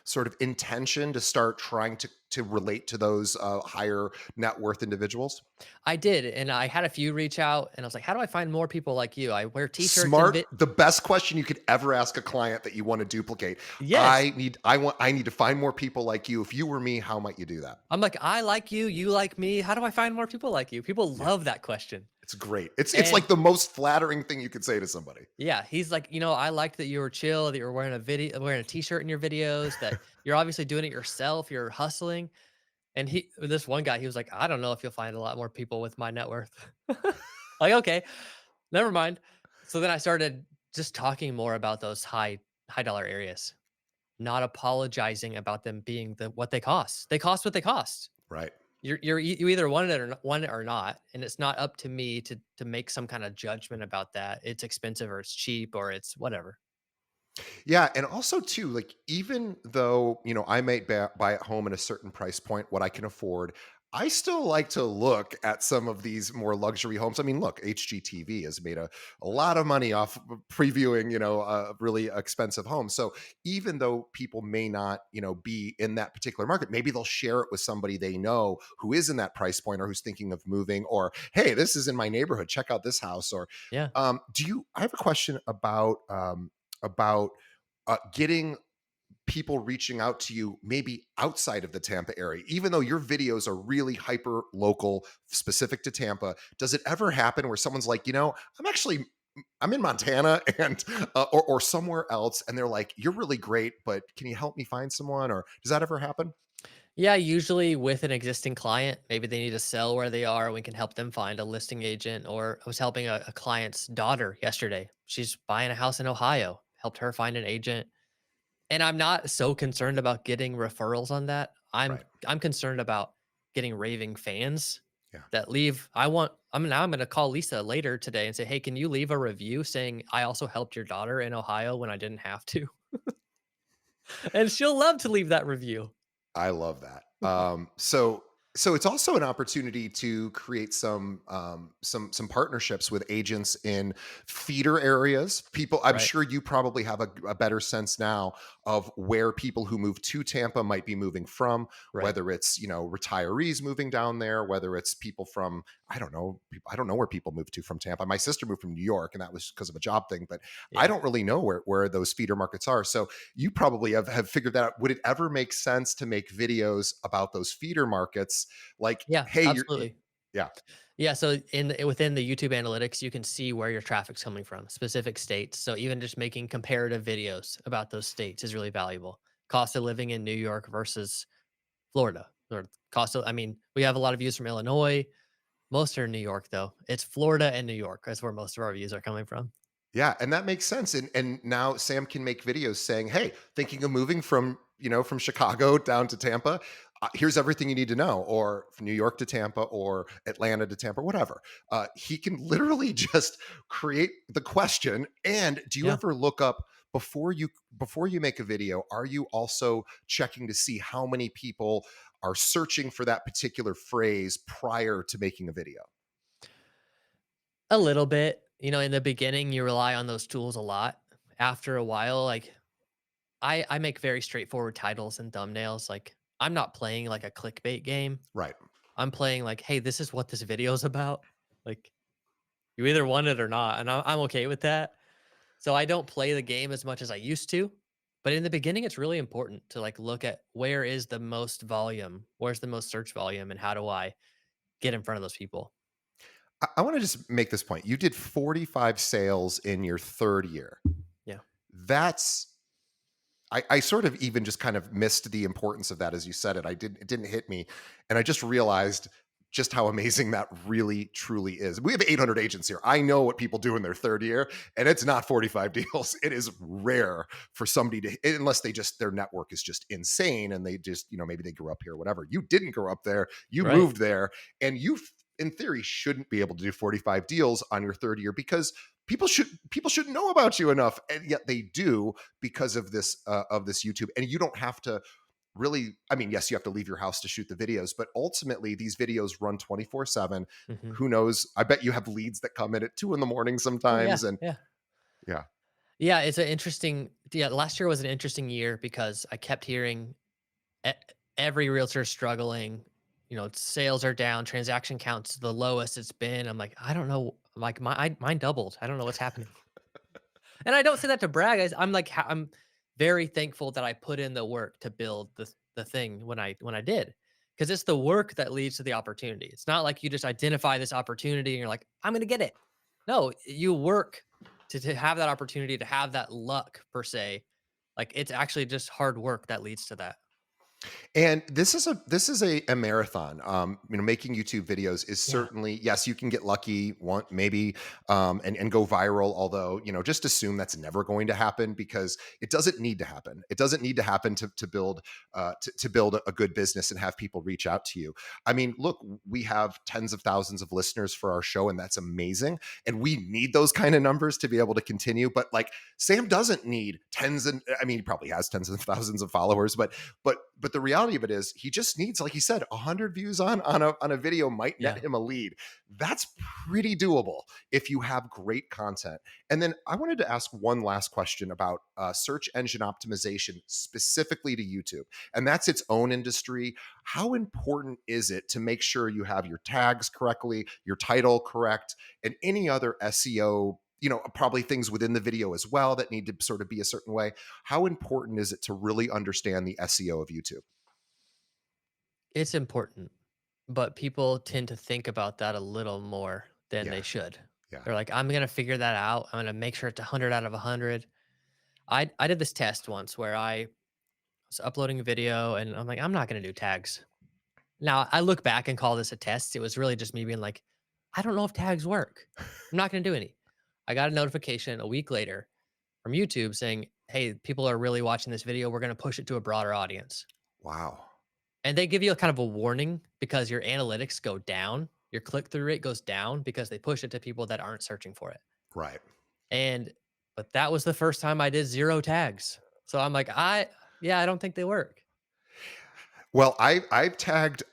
sort of intention to start trying to relate to those higher net worth individuals? I did, and I had a few reach out, and I was like, "How do I find more people like you?" I wear T-shirts and Smart, the best question you could ever ask a client that you want to duplicate. yes, I need to find more people like you. If you were me, how might you do that? I'm like, "I like you, you like me. How do I find more people like you?" People Yeah, love that question. it's great. It's And like the most flattering thing you could say to somebody. yeah, he's like, "I liked that you were chill, that you were wearing a T-shirt in your videos, that you're obviously doing it yourself, you're hustling." And this one guy, he was like, "I don't know if you'll find a lot more people with my net worth." Like, okay, never mind. So then I started just talking more about those high dollar areas, not apologizing about them being what they cost. They cost what they cost. Right. You either want it or not, and it's not up to me to make some kind of judgment about that. It's expensive or it's cheap or it's whatever. Yeah, and also too, like even though I might buy at home at a certain price point, what I can afford, I still like to look at some of these more luxury homes. I mean, look, HGTV has made a lot of money off of previewing, really expensive homes. So even though people may not, be in that particular market, maybe they'll share it with somebody they know who is in that price point or who's thinking of moving, or hey, this is in my neighborhood. Check out this house. Or Yeah. do you? I have a question about getting people reaching out to you maybe outside of the Tampa area, even though your videos are really hyper local, specific to Tampa. Does it ever happen where someone's like, I'm in Montana and or somewhere else, and they're like, "You're really great, but can you help me find someone?" Or does that ever happen? Yeah, usually with an existing client, maybe they need to sell where they are. We can help them find a listing agent. Or I was helping a client's daughter yesterday. She's buying a house in Ohio, helped her find an agent. And I'm not so concerned about getting referrals on that. Right. I'm concerned about getting raving fans Yeah. that leave. I'm going to call Lisa later today and say, "Hey, can you leave a review saying I also helped your daughter in Ohio when I didn't have to?" And she'll love to leave that review. I love that. So So it's also an opportunity to create some partnerships with agents in feeder areas. People, I'm Right. sure you probably have a better sense now of where people who move to Tampa might be moving from, Right. whether it's retirees moving down there, whether it's people from I don't know where people move to from Tampa. My sister moved from New York, and that was because of a job thing, but I Yeah. don't really know where those feeder markets are. So you probably have figured that out. Would it ever make sense to make videos about those feeder markets? Like, Yeah, hey, absolutely. yeah, Yeah, so within the YouTube analytics, you can see where your traffic's coming from, specific states. So even just making comparative videos about those states is really valuable. Cost of living in New York versus Florida, or cost of, I mean, we have a lot of views from Illinois. Most are in New York, though. It's Florida and New York. That's where most of our views are coming from. yeah, and that makes sense. And now Sam can make videos saying, "Hey, thinking of moving from from Chicago down to Tampa. Here's everything you need to know," or from New York to Tampa, or Atlanta to Tampa, whatever. He can literally just create the question. And do you Yeah. ever look up before you make a video? Are you also checking to see how many people are searching for that particular phrase prior to making a video? A little bit. In the beginning, you rely on those tools a lot. After a while, like I make very straightforward titles and thumbnails. Like I'm not playing like a clickbait game. Right. I'm playing like, hey, this is what this video is about. Like you either want it or not, and I'm okay with that. So I don't play the game as much as I used to. But in the beginning, it's really important to like look at where is the most volume, where's the most search volume, and how do I get in front of those people? I want to just make this point. You did 45 sales in your third year. Yeah. That's I sort of even just kind of missed the importance of that as you said it. It didn't hit me. And I just realized just how amazing that really truly is. We have 800 agents here. I know what people do in their third year, and it's not 45 deals. It is rare for somebody to, unless they just, their network is just insane and they just, maybe they grew up here, whatever. You didn't grow up there, you Right. moved there, and you, in theory, shouldn't be able to do 45 deals on your third year because people should know about you enough, and yet they do because of this YouTube. And you don't have to really, I mean, yes, you have to leave your house to shoot the videos, but ultimately these videos run 24/7. Hmm. Who knows? I bet you have leads that come in at 2 in the morning Oh yeah. sometimes. And Yeah. yeah, Yeah. It's an interesting. Yeah. Last year was an interesting year because I kept hearing e- every realtor struggling. Sales are down, transaction counts the lowest it's been. I'm like, I don't know. Like mine doubled. I don't know what's happening. And I don't say that to brag. I'm like, I'm very thankful that I put in the work to build the thing when I did, because it's the work that leads to the opportunity. It's not like you just identify this opportunity and you're like, I'm gonna get it. No, you work to have that opportunity, to have that luck per se. Like it's actually just hard work that leads to that. and this is a marathon. Making YouTube videos is Yeah. certainly, yes, you can get lucky, one maybe, and go viral. Although just assume that's never going to happen because it doesn't need to happen. It doesn't need to happen to build to build a good business and have people reach out to you. I mean, look, we have tens of thousands of listeners for our show, and that's amazing. And we need those kind of numbers to be able to continue. But like Sam doesn't need tens, and I mean, he probably has tens of thousands of followers, but the reality of it is he just needs, like he said, 100 views on a video might net Yeah. him a lead. That's pretty doable if you have great content. And then I wanted to ask one last question about search engine optimization specifically to YouTube, and that's its own industry. How important is it to make sure you have your tags correctly, your title correct, and any other SEO, probably things within the video as well that need to sort of be a certain way? How important is it to really understand the SEO of YouTube? It's important, but people tend to think about that a little more than they Yeah, should. yeah. They're like, I'm gonna figure that out. I'm gonna make sure it's 100 out of 100. I did this test once where I was uploading a video and I'm like, I'm not going to do tags. Now, I look back and call this a test. It was really just me being like, I don't know if tags work. I'm not going to do any. I got a notification a week later from YouTube saying, hey, people are really watching this video. We're going to push it to a broader audience. Wow. And they give you a kind of a warning because your analytics go down. Your click through rate goes down because they push it to people that aren't searching for it. Right. And, but that was the first time I did zero tags. So I'm like, yeah, I don't think they work. Well, I've tagged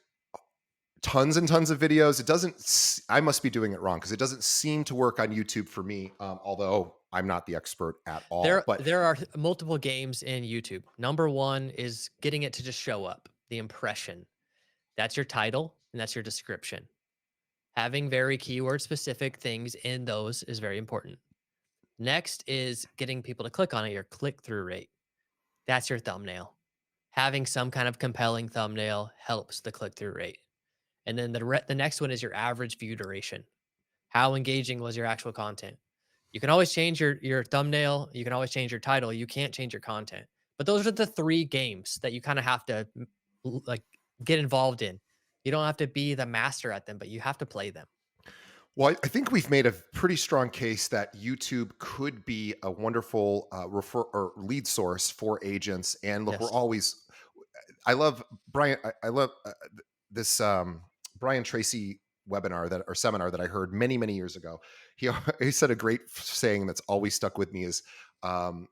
tons and tons of videos. It doesn't, I must be doing it wrong because it doesn't seem to work on YouTube for me, although I'm not the expert at all. But There are multiple games in YouTube. Number 1 is getting it to just show up, the impression. That's your title and that's your description. Having very keyword specific things in those is very important. Next is getting people to click on it, your click through rate. That's your thumbnail. Having some kind of compelling thumbnail helps the click through rate. And then the next one is your average view duration. How engaging was your actual content? You can always change your thumbnail, you can always change your title, you can't change your content. But those are the 3 games that you kind of have to like get involved in. You don't have to be the master at them, but you have to play them. well, I think we've made a pretty strong case that YouTube could be a wonderful refer or lead source for agents. And look, we're Yes. always, I love Brian. I love this Brian Tracy webinar that or seminar that I heard many, many years ago. He, he said a great saying that's always stuck with me is, um,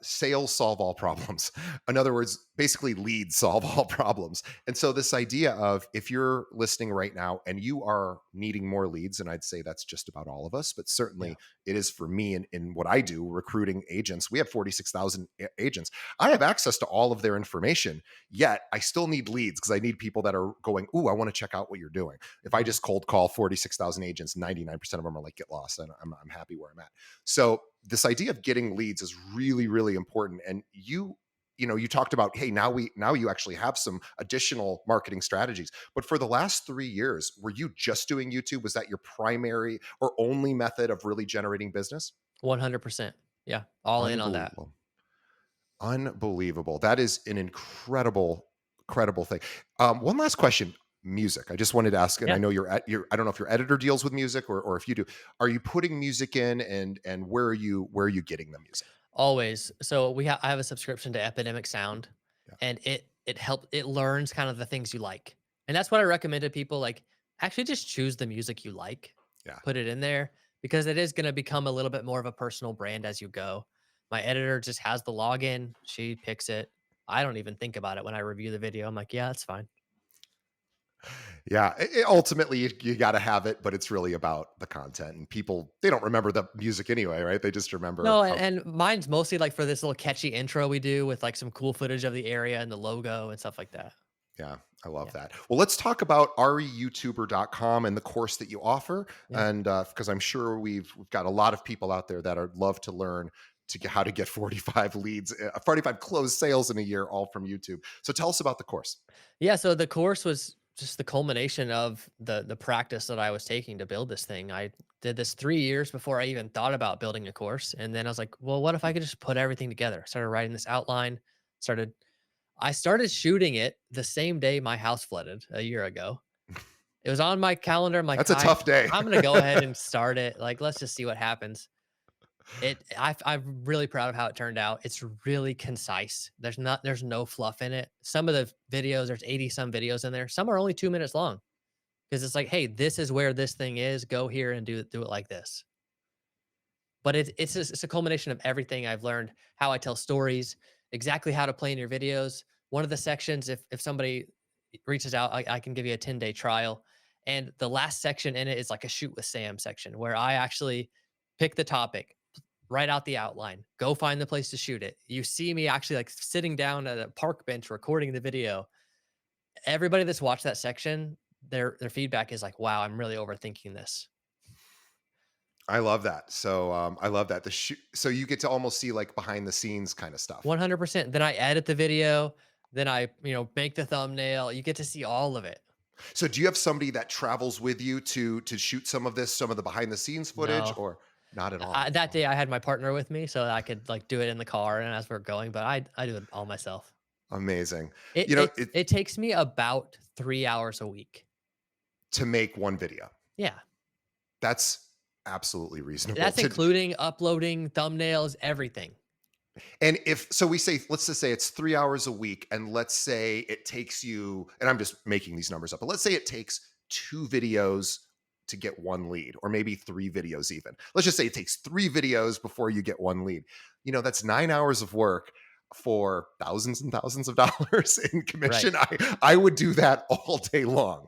sales solve all problems. In other words, basically leads solve all problems. And so this idea of if you're listening right now and you are needing more leads, and I'd say that's just about all of us, but Yeah. certainly it is for me in what I do, recruiting agents. We have 46,000 agents. I have access to all of their information, yet I still need leads because I need people that are going, ooh, I want to check out what you're doing. If I Mhm. just cold call 46,000 agents, 99% of them are like, get lost. And I'm happy where I'm at. So this idea of getting leads is really, really important. And you talked about, hey, now you actually have some additional marketing strategies. But for the last 3 years, were you just doing YouTube? Was that your primary or only method of really generating business? 100%. Yeah, all in on that. Unbelievable. Unbelievable. That is an incredible thing. One last question. Music. I just wanted to ask, and I Yeah. know I don't know if your editor deals with music or if you do. Are you putting music in and where are you getting the music? Always. So I have a subscription to Epidemic Sound, Yeah. and it learns kind of the things you like. And that's what I recommend to people, like, actually just choose the music you like, Yeah. put it in there because it is going to become a little bit more of a personal brand as you go. My editor just has the login, she picks it. I don't even think about it when I review the video. I'm like, yeah, that's fine. Yeah, ultimately you got to have it, but it's really about the content. And people they don't remember the music anyway, right? They just remember No, how. and mine's mostly like for this little catchy intro we do with like some cool footage of the area and the logo and stuff like that. Yeah, I love Yeah. that. Well, let's talk about reyoutuber.com and the course that you offer. Yeah. And because I'm sure we've got a lot of people out there that would love to learn to get how to get 45 leads, 45 closed sales in a year, all from YouTube. So tell us about the course. Yeah, so the course was just the culmination of the practice that I was taking to build this thing. I did this 3 years before I even thought about building a course, and then I was like, "Well, what if I could just put everything together?" I started writing this outline, started I started shooting it the same day my house flooded a year ago. It was on my calendar. I'm like, That's a tough day. I'm gonna go ahead and start it. Like, let's just see what happens." I'm really proud of how it turned out. It's really concise. There's no fluff in it. Some of the videos, there's 80 some videos in there. Some are only 2 minutes long because it's like, hey, this is where this thing is. Go here and do it like this. But it's a culmination of everything I've learned, how I tell stories, exactly how to play in your videos. One of the sections, if somebody reaches out, I can give you a 10-day trial. And the last section in it is like a shoot with Sam section where I actually pick the topic, write out the outline, go find the place to shoot it. You see me actually like sitting down at a park bench recording the video. Everybody that's watched that section, their feedback is like, "Wow, I'm really overthinking this." I love that. So I love that. So you get to almost see like behind the scenes kind of stuff. 100%. Then I edit the video, then I, make the thumbnail. You get to see all of it. So do you have somebody that travels with you to shoot some of the behind the scenes footage, No. or not at all? That day I had my partner with me so that I could like do it in the car and as we're going, but I do it all myself. Amazing. It You know, it it takes me about 3 hours a week. to make one video. Yeah. That's absolutely reasonable. That's including uploading thumbnails, everything. And if so, we say, let's just say it's 3 hours a week, and let's say it takes you, and I'm just making these numbers up, but let's say it takes 2 videos to get one lead, or maybe 3 videos even. Let's just say it takes 3 videos before you get one lead. That's 9 hours of work for thousands and thousands of dollars in Right. commission. I would do that all day long.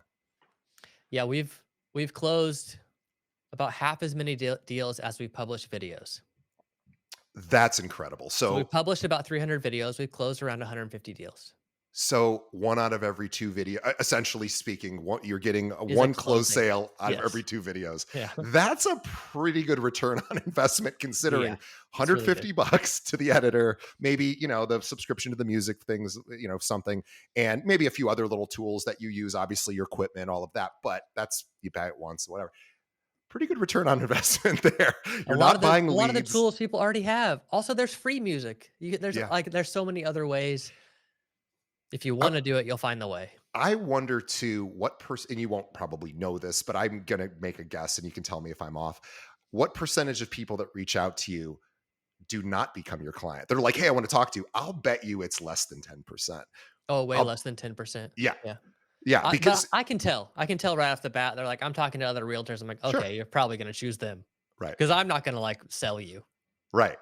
Yeah, we've closed about half as many deals as we published videos. That's incredible. So we So published about 300 videos. We've closed around 150 deals. So one out of every two video, essentially speaking, you're getting a Is a one closed closing. sale out of every Yes. two videos. Yeah. That's a pretty good return on investment considering Yeah. It's really good. $150 to the editor, maybe, the subscription to the music things, something, and maybe a few other little tools that you use, obviously your equipment, all of that, but that's, you buy it once, whatever. Pretty good return on investment there. A You're lot of not the buying a lot of the leads. tools people already have. Also, there's free music. Yeah. There's so many other ways. If you I, want to do it, you'll find the way. I wonder too what person, and you won't probably know this, but I'm going to make a guess and you can tell me if I'm off. What percentage of people that reach out to you do not become your client? They're like, hey, I want to talk to you. I'll bet you it's less than 10%. Oh, way I'll, less than 10%. yeah, Yeah. yeah, But because I can tell. I can tell right off the bat. They're like, I'm talking to other realtors. I'm like, sure, okay, you're probably going to choose them right, because I'm not going to like sell you. right.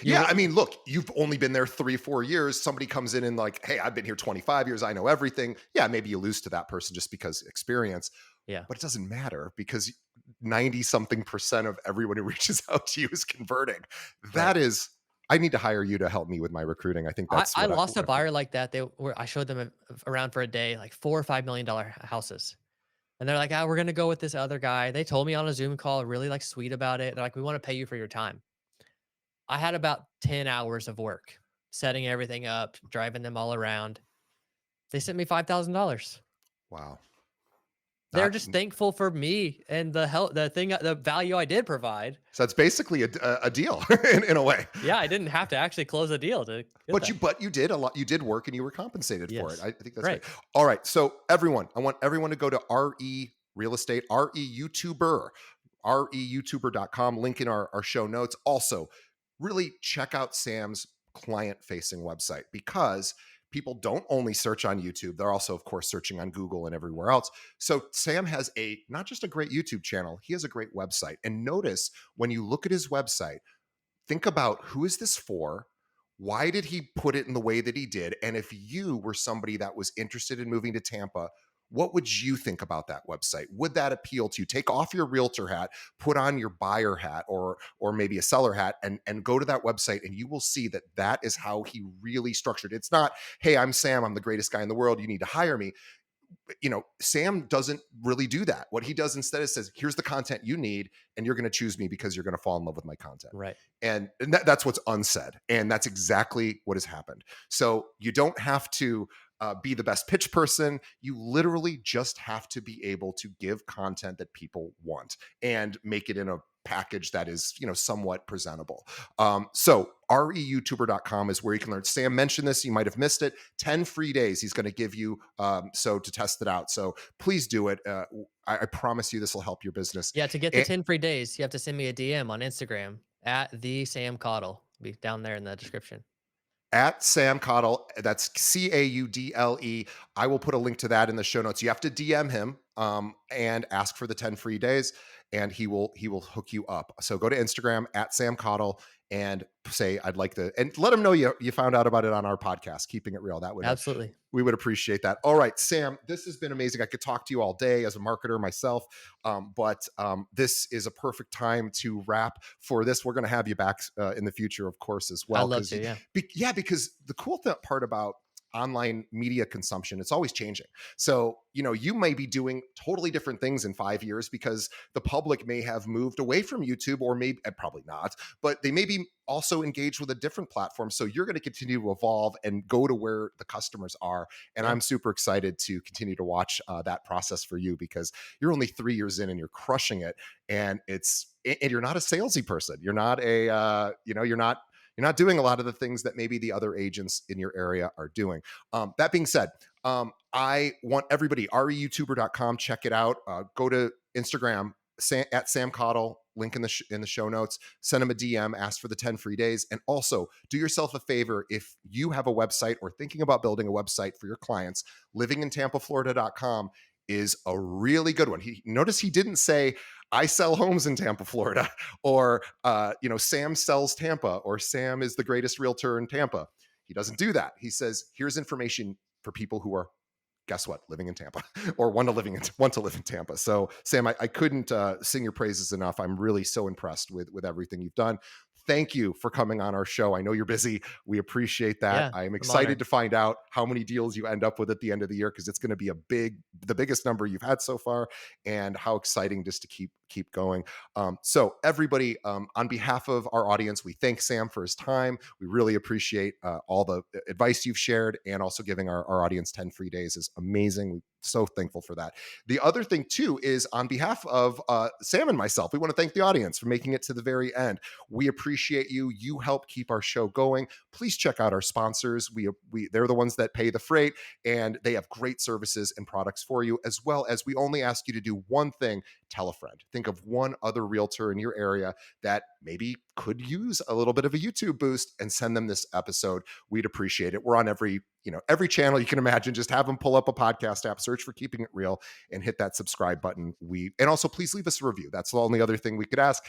You Yeah, want I mean, look, you've only been there 3-4 years. Somebody comes in and like, hey, I've been here 25 years. I know everything. Yeah, maybe you lose to that person just because experience. Yeah. But it doesn't matter because 90 something percent of everyone who reaches out to you is converting. Right. That is, I need to hire you to help me with my recruiting. I think that's I what lost a what I buyer like that. I showed them around for a day, like $4 or $5 million houses. And they're like, we're going to go with this other guy. They told me on a Zoom call, really like sweet about it. They're like, we want to pay you for your time. I had about 10 hours of work setting everything up, driving them all around. They sent me $5,000. wow. They're Not, just thankful for me and the help, the value I did provide. so that's basically a deal in a way. Yeah, I didn't have to actually close a deal to get that. But you did a lot. You did work and you were compensated for it. Yes. I think that's great. Right. All right. So everyone, I want everyone to go to RE Real Estate, RE YouTuber, REYoutuber.com, link in our show notes. Also, really check out Sam's client facing website because people don't only search on YouTube, they're also, of course, searching on Google and everywhere else. So Sam has not just a great YouTube channel, he has a great website. And notice when you look at his website, think about who is this for? Why did he put it in the way that he did? And if you were somebody that was interested in moving to Tampa, what would you think about that website? Would that appeal to you? Take off your realtor hat, put on your buyer hat or maybe a seller hat and go to that website and you will see that that is how he really structured it. It's not, hey, I'm Sam, I'm the greatest guy in the world, you need to hire me. Sam doesn't really do that. What he does instead is says, here's the content you need, and you're going to choose me because you're going to fall in love with my content. Right. And that's what's unsaid. And that's exactly what has happened. So you don't have to be the best pitch person. You literally just have to be able to give content that people want and make it in a package that is, somewhat presentable. So REYoutuber.com is where you can learn. Sam mentioned this. You might have missed it. 10 free days he's going to give you so to test it out. So please do it. I promise you this will help your business. Yeah, to get the 10 free days, you have to send me a DM on Instagram at the Sam Caudle. Be down there in the description. At Sam Caudle, that's Caudle. I will put a link to that in the show notes. You have to DM him and ask for the 10 free days, and he will hook you up. So go to Instagram at Sam Caudle and say I'd like to, and let him know you found out about it on our podcast, Keeping It Real. That would Absolutely. we would appreciate that. All right, Sam, this has been amazing. I could talk to you all day as a marketer myself, but this is a perfect time to wrap for this. We're going to have you back in the future, of course, as well. I'd love to, yeah. Because the cool part about online media consumption, it's always changing. So, you may be doing totally different things in 5 years because the public may have moved away from YouTube or maybe probably not, but they may be also engaged with a different platform. So you're going to continue to evolve and go to where the customers are. And Yeah. I'm super excited to continue to watch that process for you because you're only 3 years in and you're crushing it. And you're not a salesy person. You're not you're not doing a lot of the things that maybe the other agents in your area are doing. That being said, I want everybody, REYoutuber.com, check it out. Go to Instagram, at Sam Caudle, link in the show notes. Send him a DM, ask for the 10 free days. And also do yourself a favor. If you have a website or thinking about building a website for your clients, livingintampaflorida.com is a really good one. Notice he didn't say, I sell homes in Tampa, Florida, or Sam sells Tampa, or Sam is the greatest realtor in Tampa. He doesn't do that. He says, here's information for people who are guess what? Living in Tampa, or want to live in Tampa. So Sam, I couldn't sing your praises enough. I'm really so impressed with everything you've done. Thank you for coming on our show. I know you're busy. We appreciate that. Yeah, I am I'm excited honored. to find out how many deals you end up with at the end of the year, because it's going to be the biggest number you've had so far, and how exciting just to keep going. So everybody, on behalf of our audience, we thank Sam for his time. We really appreciate all the advice you've shared, and also giving our audience 10 free days is amazing. We're so thankful for that. The other thing too is, on behalf of Sam and myself, we want to thank the audience for making it to the very end. We appreciate you. You help keep our show going. Please check out our sponsors. They're the ones that pay the freight, and they have great services and products for you, as well as we only ask you to do one thing: tell a friend. Think of one other realtor in your area that maybe could use a little bit of a YouTube boost, and send them this episode. We'd appreciate it. We're on every channel you can imagine. Just have them pull up a podcast app, search for Keeping It Real, and hit that subscribe button. And also, please leave us a review. That's the only other thing we could ask.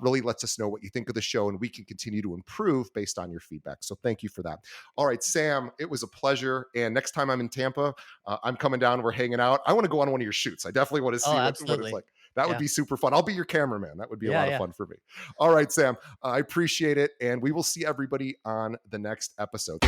Really lets us know what you think of the show, and we can continue to improve based on your feedback. So thank you for that. All right, Sam, it was a pleasure. And next time I'm in Tampa, I'm coming down. We're hanging out. I want to go on one of your shoots. I definitely want to Oh, see what it's absolutely. like. That would Yeah. be super fun. I'll be your cameraman. That would be a Yeah, lot of yeah. fun for me. All right, Sam, I appreciate it. And we will see everybody on the next episode.